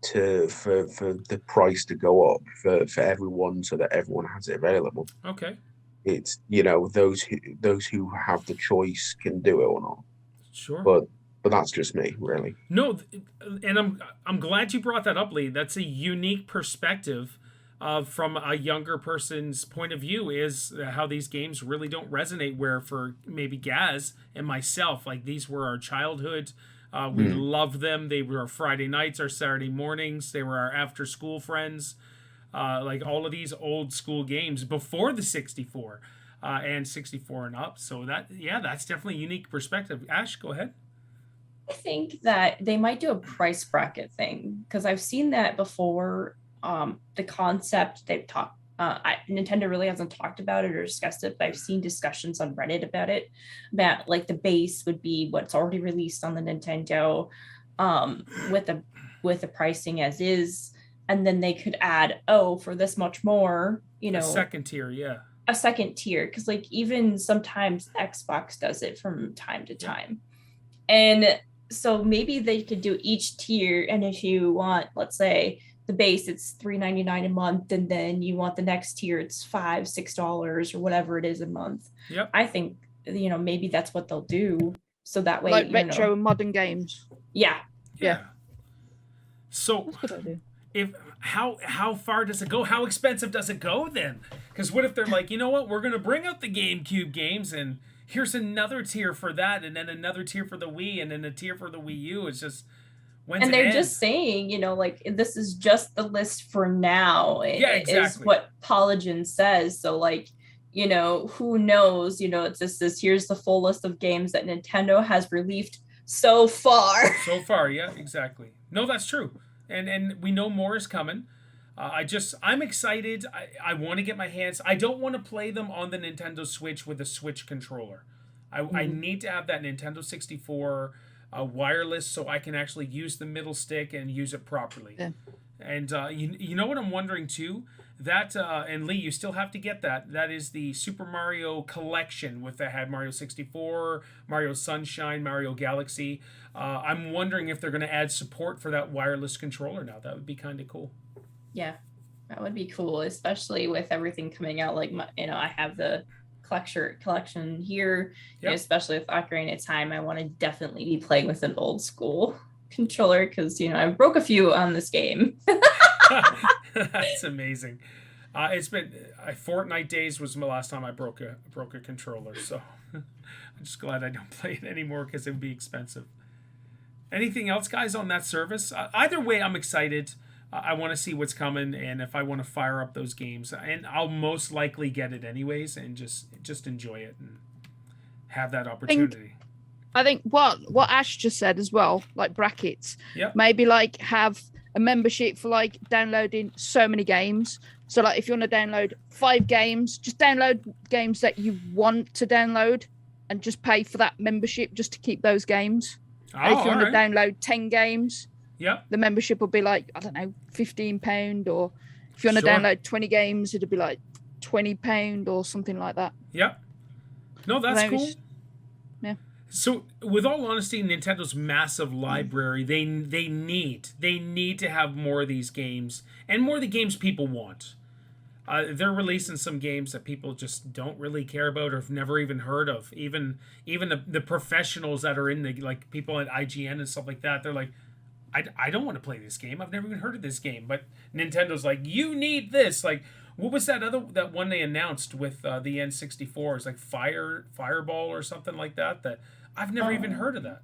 the price to go up for everyone, so that everyone has it available. Okay. It's those who have the choice can do it or not. Sure. But that's just me, really. No, and I'm glad you brought that up, Lee. That's a unique perspective. from a younger person's point of view is how these games really don't resonate. Where for maybe Gaz and myself, like these were our childhood. We loved them. They were our Friday nights, our Saturday mornings. They were our after school friends. Like all of these old school games before the 64 and 64 and up. So that's definitely a unique perspective. Ash, go ahead. I think that they might do a price bracket thing because I've seen that before. The concept they've talked, Nintendo really hasn't talked about it or discussed it, but I've seen discussions on Reddit about it. About like the base would be what's already released on the Nintendo, with the pricing as is, and then they could add for this much more, A second tier, yeah. A second tier, because like even sometimes Xbox does it from time to time, and so maybe they could do each tier, and if you want, let's say the base, it's $3.99 a month, and then you want the next tier, it's $5-6 or whatever it is a month. Yep. I think maybe that's what they'll do, so that way like retro and modern games. Yeah. So That's a good idea. if how far does it go? How expensive does it go then? Because what if they're like, you know what, we're gonna bring out the GameCube games, and here's another tier for that, and then another tier for the Wii, and then a tier for the Wii U. It's just and they're just saying, like this is just the list for now. Yeah, exactly. Is what Polygon says. So like, who knows? It's just this. Here's the full list of games that Nintendo has released so far. So far, yeah, exactly. No, that's true. And we know more is coming. I'm excited. I want to get my hands. I don't want to play them on the Nintendo Switch with a Switch controller. I need to have that Nintendo 64 wireless so I can actually use the middle stick and use it properly. Yeah. And you know what I'm wondering too? That and Lee, you still have to get that. That is the Super Mario Collection that had Mario 64, Mario Sunshine, Mario Galaxy. I'm wondering if they're going to add support for that wireless controller now. That would be kind of cool. Yeah, that would be cool, especially with everything coming out. Like, I have the collection here, especially with Ocarina of Time. I want to definitely be playing with an old school controller because, I broke a few on this game. That's amazing. It's been Fortnite days was my last time I broke a controller, so I'm just glad I don't play it anymore because it would be expensive. Anything else, guys, on that service? Either way, I'm excited. I want to see what's coming, and if I want to fire up those games, and I'll most likely get it anyways, and just enjoy it and have that opportunity. I think what Ash just said as well, like brackets. Yep. Maybe like have a membership for like downloading so many games. So like if you want to download 5 games, just download games that you want to download and just pay for that membership just to keep those games. And if you want to download 10 games, the membership will be like, I don't know, £15, or if you want to download 20 games, it'll be like £20 or something like that. Yep. No, that's cool. Yeah. So, with all honesty, Nintendo's massive library, they need to have more of these games and more of the games people want. They're releasing some games that people just don't really care about or have never even heard of. Even the professionals that are in the, like, people at IGN and stuff like that, they're like, I don't want to play this game. I've never even heard of this game. But Nintendo's like, you need this. Like, what was that one they announced with the N64? It's like Fireball or something like that. That I've never even heard of that.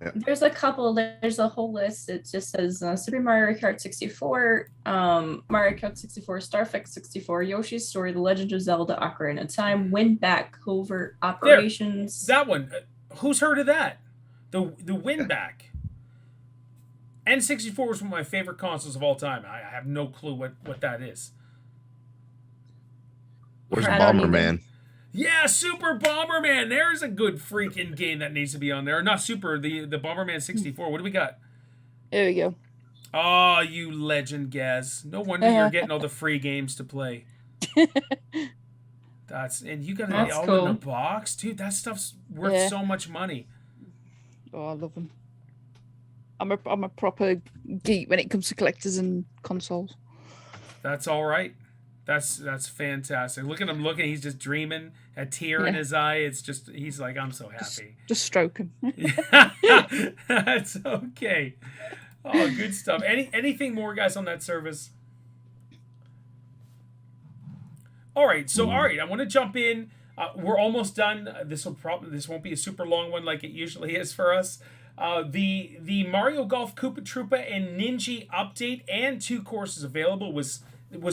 Yeah. There's a couple. There's a whole list. It just says Super Mario Kart 64, Mario Kart 64, Star Fox 64, Yoshi's Story, The Legend of Zelda, Ocarina of Time, Win Back, Covert Operations. That one. Who's heard of that? The Win Back. N64 was one of my favorite consoles of all time. I have no clue what that is. Where's Bomberman? Yeah, Super Bomberman. There's a good freaking game that needs to be on there. Not Super, the Bomberman 64. What do we got? There we go. Oh, you legend, Gaz. No wonder you're getting all the free games to play. And you got it all cool. in the box, dude. That stuff's worth so much money. Oh, I love them. I'm a proper geek when it comes to collectors and consoles. That's all right. That's fantastic. Look at him looking. He's just dreaming. A tear in his eye. It's just, he's like, I'm so happy. Just stroke him. That's okay. Oh, good stuff. Anything more, guys, on that service? All right, so all right, I want to jump in. We're almost done. This won't be a super long one like it usually is for us. The Mario Golf Koopa Troopa and Ninja update and 2 courses available was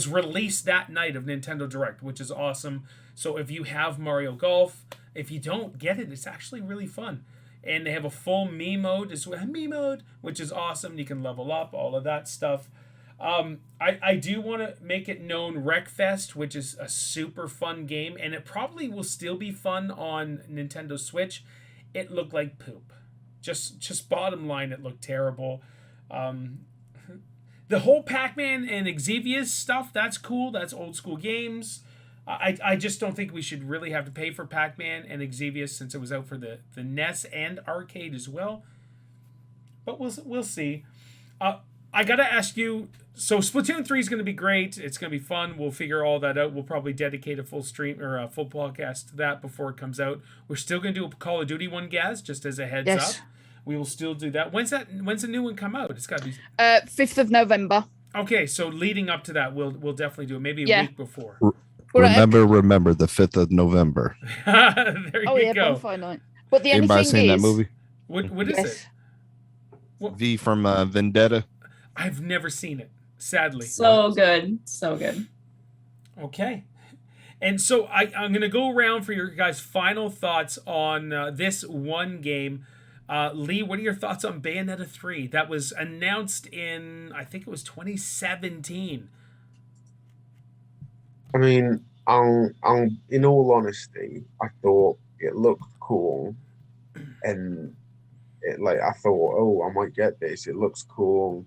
released that night of Nintendo Direct, which is awesome. So if you have Mario Golf, if you don't get it, it's actually really fun. And they have a full Mii mode, which is awesome. You can level up, all of that stuff. I do want to make it known Wreckfest, which is a super fun game, and it probably will still be fun on Nintendo Switch. It looked like poop. Just bottom line, it looked terrible. The whole Pac-Man and Xevious stuff, that's cool. That's old school games. I just don't think we should really have to pay for Pac-Man and Xevious since it was out for the NES and arcade as well. But we'll see. I got to ask you, so Splatoon 3 is going to be great. It's going to be fun. We'll figure all that out. We'll probably dedicate a full stream or a full podcast to that before it comes out. We're still going to do a Call of Duty one, Gaz, just as a heads up. We will still do that. When's the new one come out? It's got to be 5th of November. Okay, so leading up to that, we'll definitely do it. Maybe a week before. Remember the 5th of November. There you go. Bonfire night. But the Anybody only thing seen is, that movie? What is it? V from Vendetta. I've never seen it, sadly. So good. So good. Okay. And so I'm going to go around for your guys' final thoughts on this one game. Lee, what are your thoughts on Bayonetta 3? That was announced in, I think it was 2017. I mean, in all honesty, I thought it looked cool, and I thought, oh, I might get this. It looks cool,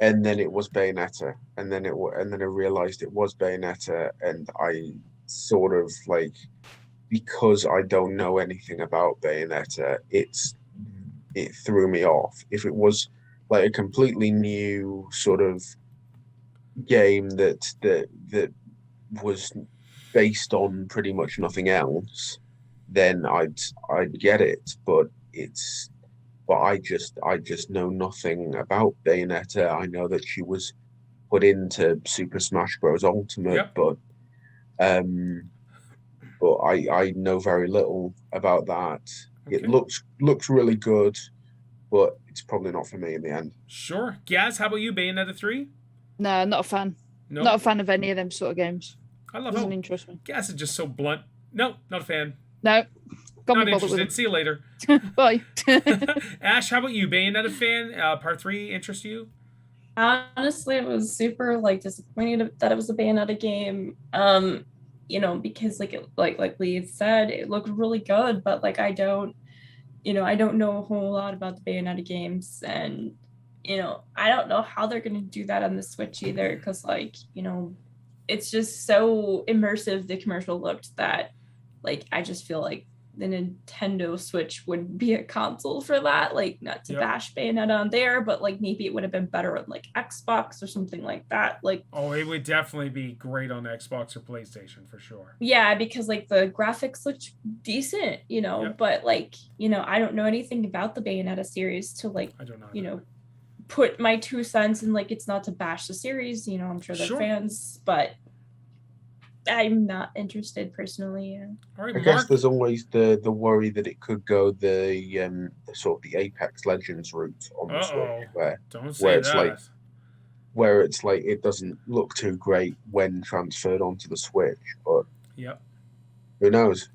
and then it was Bayonetta, and then I realized it was Bayonetta, and I sort of because I don't know anything about Bayonetta, it threw me off. If it was a completely new sort of game that was based on pretty much nothing else, then I'd get it. But I just know nothing about Bayonetta. I know that she was put into Super Smash Bros. Ultimate, but I know very little about that. Okay. It looks really good, but it's probably not for me in the end. Sure. Gaz, how about you, Bayonetta 3? No, not a fan. No. Not a fan of any of them sort of games. I love Doesn't interest me. Gaz is just so blunt. No, not a fan. No. Not interested. See you later. Bye. Ash, how about you? Bayonetta fan? Part 3 interest you? Honestly, it was super disappointed that it was a Bayonetta game. Because like Lee said, it looked really good, but I don't know a whole lot about the Bayonetta games, and I don't know how they're gonna do that on the Switch either, because it's just so immersive. The commercial looked that I just feel like the Nintendo Switch would be a console for that, not to bash Bayonetta on there, but maybe it would have been better on Xbox or something like that. Oh, it would definitely be great on Xbox or PlayStation for sure. Yeah, because the graphics looked decent, but I don't know anything about the Bayonetta series to I don't know. Put my 2 cents in. It's not to bash the series, I'm sure they're fans, but I'm not interested personally. Yeah. All right, I guess there's always the worry that it could go the sort of the Apex Legends route on the Switch, where it's it doesn't look too great when transferred onto the Switch, but who knows?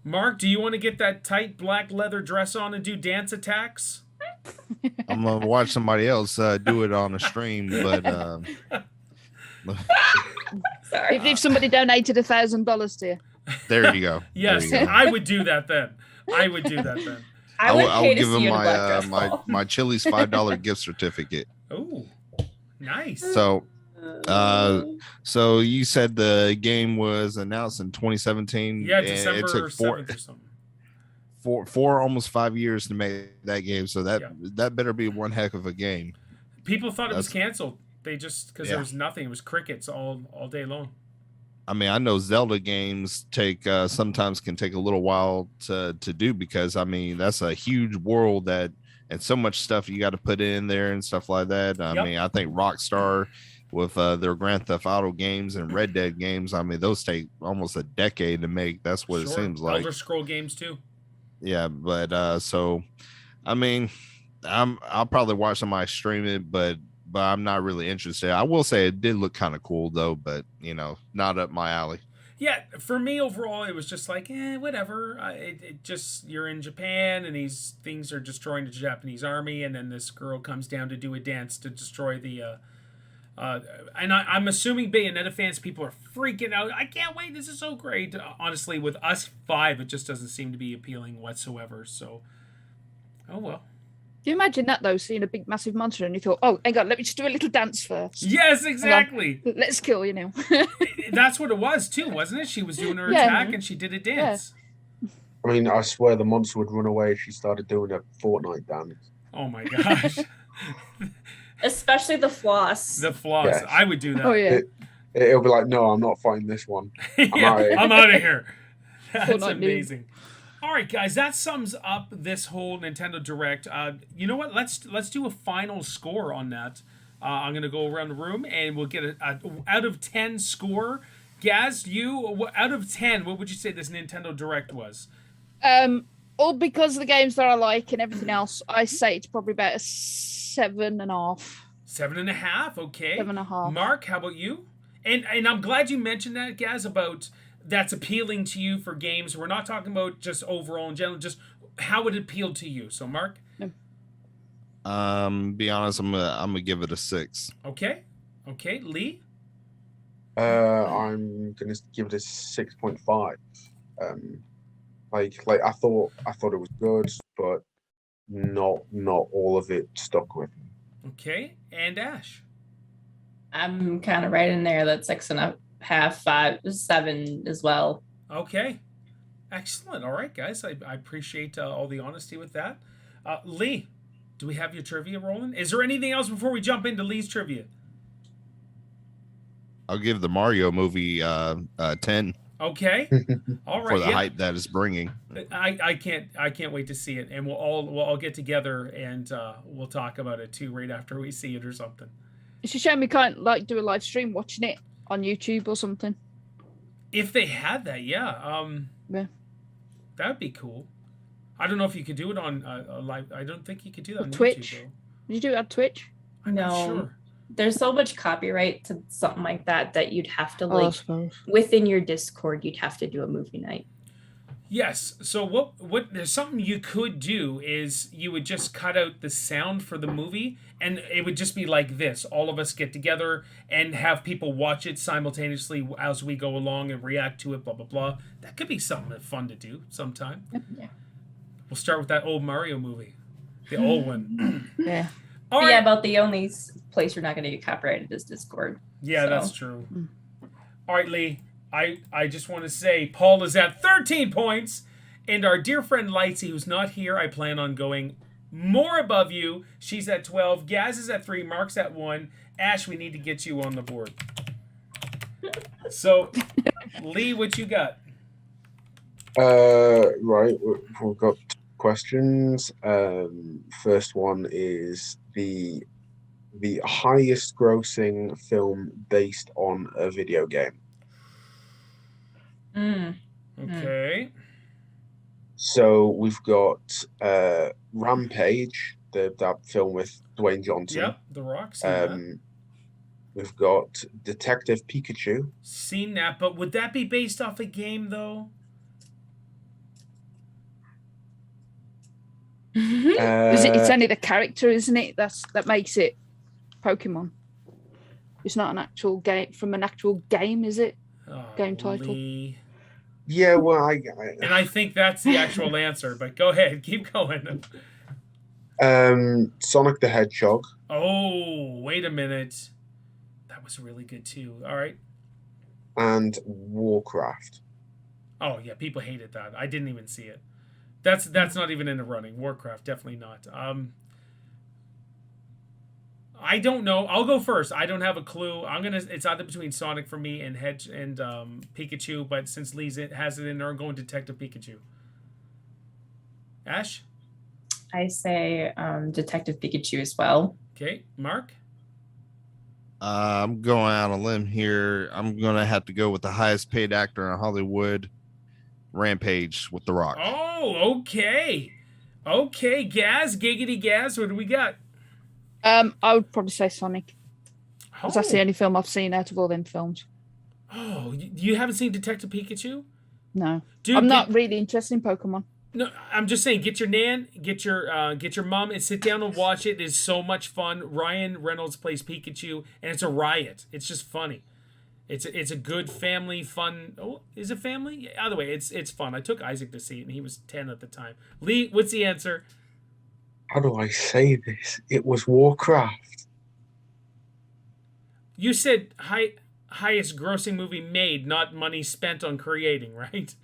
Mark, do you want to get that tight black leather dress on and do dance attacks? I'm gonna watch somebody else do it on a stream, but sorry. If somebody donated $1,000 to you, there you go. Yes, there you go. I would do that then. I would give him my Chili's $5 gift certificate. Oh, nice. So you said the game was announced in 2017. Yeah, December it took 7th or something. Four almost 5 years to make that game, so that better be one heck of a game. People thought it was canceled. They just because there was nothing. It was crickets all day long. I mean, I know Zelda games sometimes can take a little while to do, because I mean that's a huge world that and so much stuff you got to put in there and stuff like that. I Yep. mean, I think Rockstar with their Grand Theft Auto games and Red Dead games, I mean, those take almost a decade to make. That's what it seems like. Elder Scroll games too. Yeah, but so I mean, I'll probably watch somebody stream it, but I'm not really interested. I will say it did look kind of cool though, but you know, not up my alley. Yeah, for me overall, it was just like, whatever. It just, you're in Japan and these things are destroying the Japanese army, and then this girl comes down to do a dance to destroy the. And I'm assuming Bayonetta fans, people are freaking out. I can't wait. This is so great. Honestly, with us 5, it just doesn't seem to be appealing whatsoever. So, oh well. Do you imagine that though, seeing a big massive monster and you thought, oh, hang on, let me just do a little dance first. Yes, exactly. Let's kill you now. That's what it was too, wasn't it? She was doing her Yeah. attack and she did a dance. I mean, I swear the monster would run away if she started doing a Fortnite dance. Oh my gosh. Especially the floss. The floss. Yes. I would do that. Oh yeah. It'll be like, no, I'm not fighting this one. Yeah, I'm out of here. That's Fortnite amazing. All right, guys, that sums up this whole Nintendo Direct. You know what? Let's do a final score on that. I'm gonna go around the room and we'll get a out of 10 score. Gaz, out of 10, what would you say this Nintendo Direct was? All because of the games that I like and everything else, I say it's probably about a 7.5. 7.5. Okay. 7.5. Mark, how about you? And I'm glad you mentioned that, Gaz, about that's appealing to you for games. We're not talking about just overall in general, just how it appealed to you. So, Mark? Be honest, I'm gonna give it a 6. Okay. Lee? I'm gonna give it a 6.5. Like I thought it was good, but not all of it stuck with me. Okay. And Ash? I'm kind of right in there. That's 6.5, 5, 7 as well. Okay. Excellent. All right, guys. I appreciate all the honesty with that. Lee, do we have your trivia rolling? Is there anything else before we jump into Lee's trivia? I'll give the Mario movie 10 Okay. All right. for the hype that it's bringing. I can't wait to see it, and we'll all get together and we'll talk about it too right after we see it or something. It's a shame we can't like do a live stream watching it on YouTube or something. If they had that, yeah. Yeah. That'd be cool. I don't know if you could do it on live. I don't think you could do that on Twitch. YouTube, though. Did you do it on Twitch? I'm not No. sure. There's so much copyright to something like that you'd have to I suppose. within your Discord, you'd have to do a movie night. Yes. So what there's something you could do is you would just cut out the sound for the movie and it would just be like this. All of us get together and have people watch it simultaneously as we go along and react to it, blah, blah, blah. That could be something fun to do sometime. Yeah. We'll start with that old Mario movie. The old one. Yeah. All right. Yeah, about the only place you're not going to get copyrighted is Discord. Yeah, So. that's true. All right, Lee. I just want to say Paul is at 13 points, and our dear friend Lightsy, who's not here, I plan on going more above you. She's at 12. Gaz is at 3. Mark's at 1. Ash, we need to get you on the board. So, Lee, what you got? Right, we've got questions. First one is the highest grossing film based on a video game. Okay. So we've got Rampage, that film with Dwayne Johnson. Yep, The Rock. Seen that. We've got Detective Pikachu. Seen that, but would that be based off a game, though? It's only the character, isn't it? That makes it Pokemon. It's not an actual game from an actual game, is it? Oh, Game title. Lee. Yeah, well, And I think that's the actual answer, but go ahead. Keep going. Sonic the Hedgehog. Oh, wait a minute. That was really good, too. All right. And Warcraft. Oh, yeah. People hated that. I didn't even see it. That's not even in the running. Warcraft, definitely not. I don't know. I'll go first. I don't have a clue. It's either between Sonic for me and Pikachu, but since Lee has it in there, I'm going Detective Pikachu. Ash? I say Detective Pikachu as well. Okay, Mark. I'm going out on a limb here. I'm gonna have to go with the highest paid actor in Hollywood, Rampage with The Rock. Oh, okay. Okay, Gaz, giggity Gaz, what do we got? I would probably say Sonic. Because that's the Oh. only film I've seen out of all them films. Oh, you haven't seen Detective Pikachu? No. Dude, I'm not really interested in Pokemon. No, I'm just saying, get your nan, get your mom, and sit down and watch it. It is so much fun. Ryan Reynolds plays Pikachu, and it's a riot. It's just funny. It's a good family fun. Oh, is it family? Yeah, either way, it's fun. I took Isaac to see it, and he was 10 at the time. Lee, what's the answer? How do I say this? It was Warcraft. You said highest grossing movie made, not money spent on creating, right?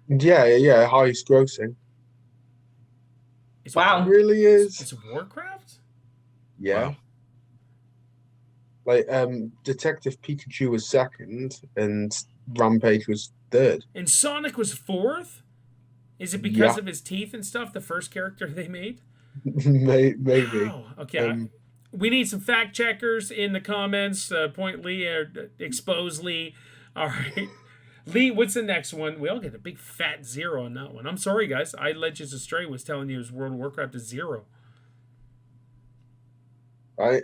Yeah, highest grossing. It's Wow. It really is. It's Warcraft? Yeah. Wow. Like Detective Pikachu was second and Rampage was third. And Sonic was fourth? Is it because Yeah. of his teeth and stuff, the first character they made? Maybe. Wow. Okay. We need some fact checkers in the comments. Point Lee or expose Lee. All right. Lee, what's the next one? We all get a big fat 0 on that one. I'm sorry, guys. I led you astray. Was telling you it was World of Warcraft is 0. Right?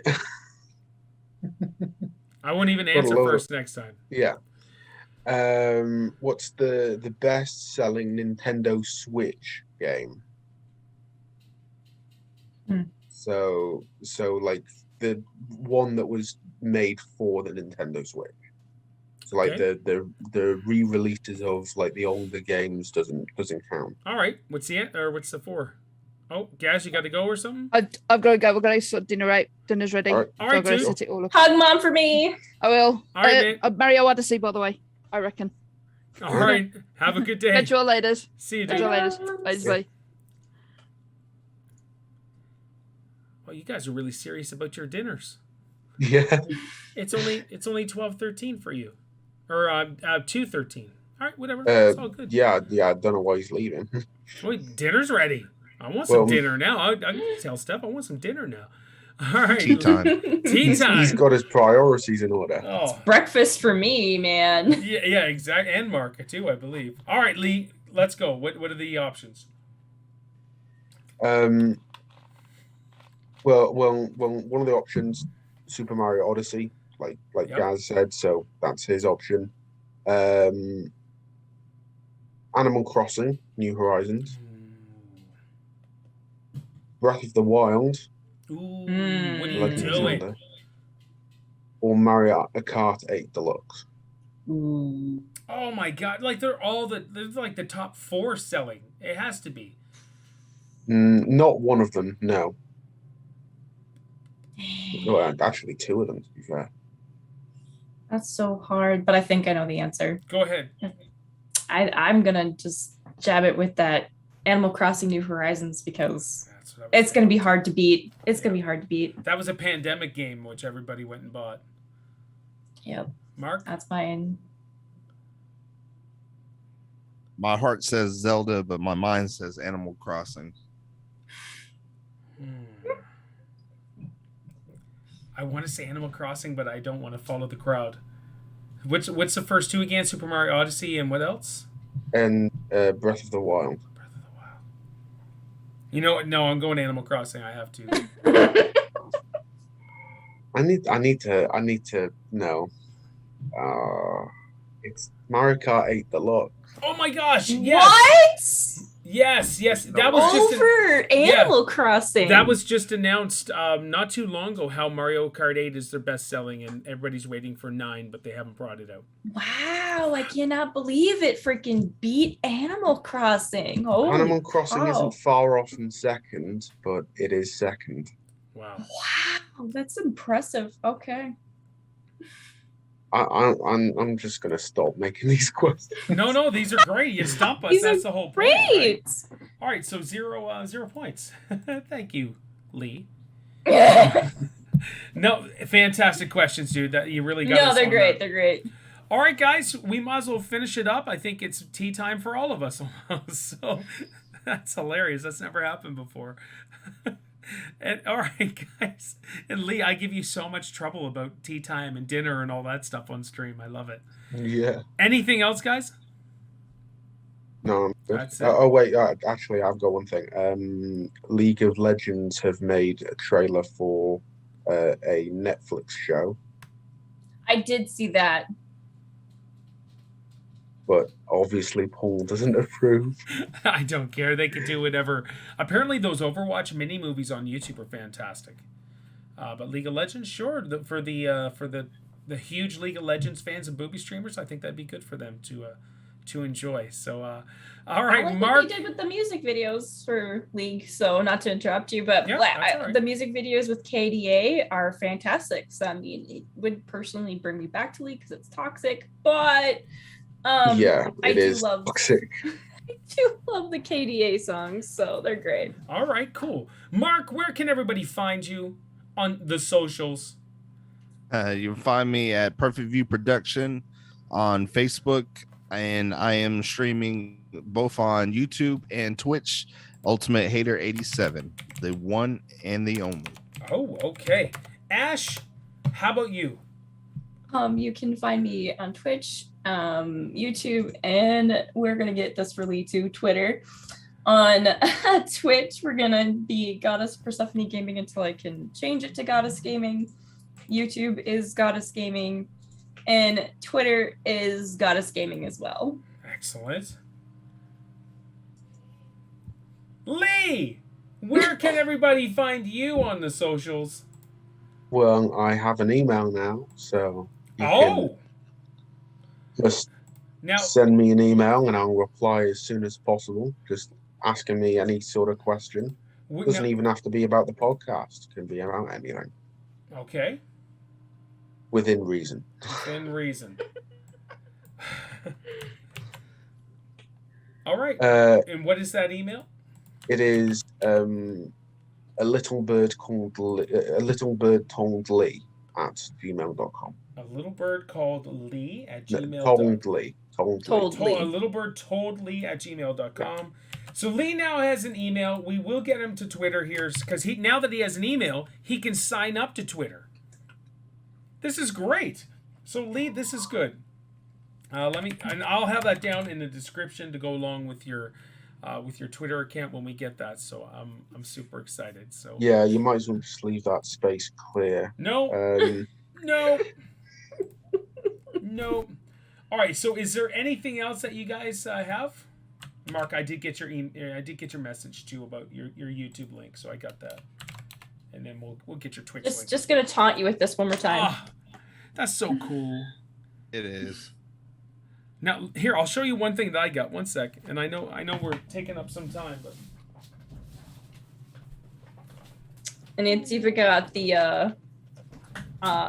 I won't even Got a answer lot of- first next time. Yeah. What's the best selling Nintendo Switch game? Hmm. So like the one that was made for the Nintendo Switch. So like Okay. the re-releases of like the older games doesn't count. All right. What's the 4? Oh, Gaz, you got to go or something? I've got to go. We're going to sort dinner out. Dinner's ready. All right. All So right, I've got to dude. set it all up. Hug mom for me. I will. All right, man. Mario Odyssey, by the way. I reckon. All right. Have a good day. Catch you all later. See you, Catch dude. you later. Bye. Well, you guys are really serious about your dinners. Yeah. It's only 12:13 for you, or 2:13. All right, whatever. It's all good. Yeah. I don't know why he's leaving. Wait, dinner's ready. I want some Well- dinner now. I can tell Steph I want some dinner now. All right, Tea time. Tea time. He's got his priorities in order. Oh, Breakfast for me, man. yeah, exactly. And Mark too, I believe. All right, Lee, let's go. What are the options? Well, one of the options, Super Mario Odyssey, like Yep. Gaz said, so that's his option. Animal Crossing, New Horizons, Breath of the Wild, Ooh, Mm. what are you Legend of doing? Zelda, or Mario Kart 8 Deluxe. Ooh. Oh my God! Like they're like the top 4 selling. It has to be. Not one of them, no. Well, actually, 2 of them, to be fair. That's so hard, but I think I know the answer. Go ahead. I'm gonna just jab it with that Animal Crossing New Horizons because That's what I was it's gonna be hard to beat. It's gonna be hard to beat. That was a pandemic game, which everybody went and bought. Yep, Mark? that's mine. My heart says Zelda, but my mind says Animal Crossing. I want to say Animal Crossing, but I don't want to follow the crowd. What's the first 2 again? Super Mario Odyssey and what else? And Breath of the Wild. Breath of the Wild. You know what? No, I'm going Animal Crossing. I have to. I need to know. It's Mario Kart 8 Deluxe. Oh my gosh! Yes, What? yes. That was just Over Animal Crossing. that was just announced not too long ago. How Mario Kart 8 is their best selling, and everybody's waiting for 9, but they haven't brought it out. Wow, I cannot believe it freaking beat Animal Crossing. Oh, Animal Crossing wow. isn't far off in second, but it is second. Wow. Wow, that's impressive. Okay. I'm just gonna stop making these questions. No, these are great. You stump us. These are That's the whole point. Right? Great. All right, so 0 points. Thank you, Lee. No, fantastic questions, dude. That you really got. No, us they're on great. that. They're great. All right, guys, we might as well finish it up. I think it's tea time for all of us almost. So, That's hilarious. That's never happened before. And all right, guys. And Lee, I give you so much trouble about tea time and dinner and all that stuff on stream. I love it. Yeah. Anything else, guys? No, I'm good. That's it. Oh wait, actually, I've got one thing. League of Legends have made a trailer for a Netflix show, I did see that. but obviously Paul doesn't approve. I don't care. They can do whatever. Apparently, those Overwatch mini movies on YouTube are fantastic. But League of Legends, sure. For the huge League of Legends fans and booby streamers, I think that'd be good for them to enjoy. So, all right, I like Mark. what they did with the music videos for League. So not to interrupt you, but Yeah, that's all right. the music videos with KDA are fantastic. So I mean, it would personally bring me back to League because it's toxic, but Yeah, I it do is love toxic. I do love the KDA songs, so they're great. All right, cool. Mark, where can everybody find you on the socials? You can find me at Perfect View Production on Facebook, and I am streaming both on YouTube and Twitch. Ultimate Hater 87, the one and the only. Oh, okay. Ash, how about you? You can find me on Twitch, YouTube, and we're gonna get this for Lee too, Twitter. On Twitch, we're gonna be Goddess Persephone Gaming until I can change it to Goddess Gaming. YouTube is Goddess Gaming, and Twitter is Goddess Gaming as well. Excellent. Lee, where can everybody find you on the socials? Well, I have an email now, so you can Oh, just now send me an email and I'll reply as soon as possible. Just asking me any sort of question. Doesn't even have to be about the podcast. It can be about anything okay, within reason. within reason. All right. And what is that email? It is a little bird told Lee at gmail.com. A little bird called Lee at gmail. Told Lee. A little bird told Lee at gmail.com. So Lee now has an email. We will get him to Twitter here because now that he has an email, he can sign up to Twitter. This is great. So Lee, this is good. And I'll have that down in the description to go along with your Twitter account when we get that. So I'm super excited. So yeah, you might as well just leave that space clear. No. No. No. All right. So is there anything else that you guys have? Mark, I did get your I did get your message too about your YouTube link, so I got that. And then we'll get your Twitch link. Just gonna taunt you with this one more time. Ah, that's so cool. It is. Now here, I'll show you one thing that I got. 1 sec. And I know we're taking up some time, but And it's even got the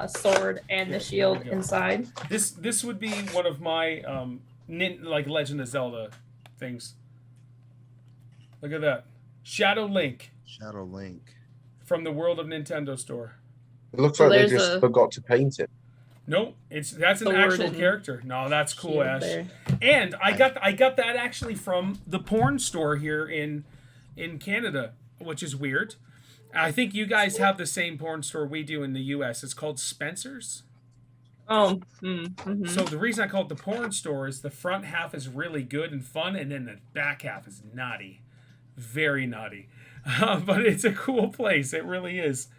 sword and the shield inside. This would be one of my like Legend of Zelda things. Look at that. Shadow Link Shadow Link. from the World of Nintendo Store. It looks So like they there's just forgot to paint it. Nope, that's an Sword actual and character. No, that's cool, Shield Ash. there. And I got that actually from the porn store here in Canada, which is weird. I think you guys have the same porn store we do in the US. It's called Spencer's. Oh. So the reason I call it the porn store is the front half is really good and fun, and then the back half is naughty, very naughty. But it's a cool place. It really is.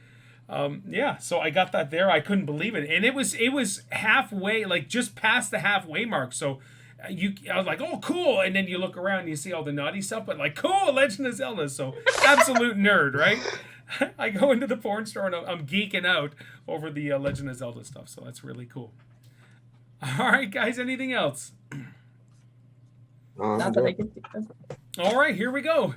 Yeah. So I got that there. I couldn't believe it, and it was halfway, like just past the halfway mark. So I was like, oh, cool. And then you look around and you see all the naughty stuff, but like, cool, Legend of Zelda. So absolute nerd, right? I go into the porn store and I'm geeking out over the Legend of Zelda stuff. So that's really cool. All right, guys, anything else? Not that I can think of. All right, here we go.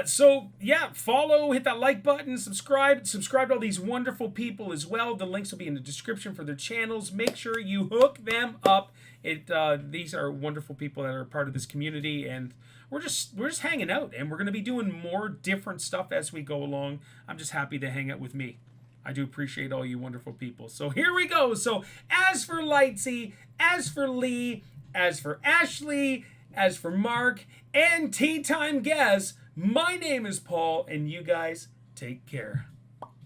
So yeah, follow, hit that like button, subscribe to all these wonderful people as well. The links will be in the description for their channels. Make sure you hook them up. These are wonderful people that are part of this community, and we're just hanging out, and we're going to be doing more different stuff as we go along. I'm just happy to hang out with me. I do appreciate all you wonderful people. So here we go. So as for Lightsy, as for Lee, as for Ashley, As for Mark and Tea Time Gaz, my name is Paul, and you guys take care.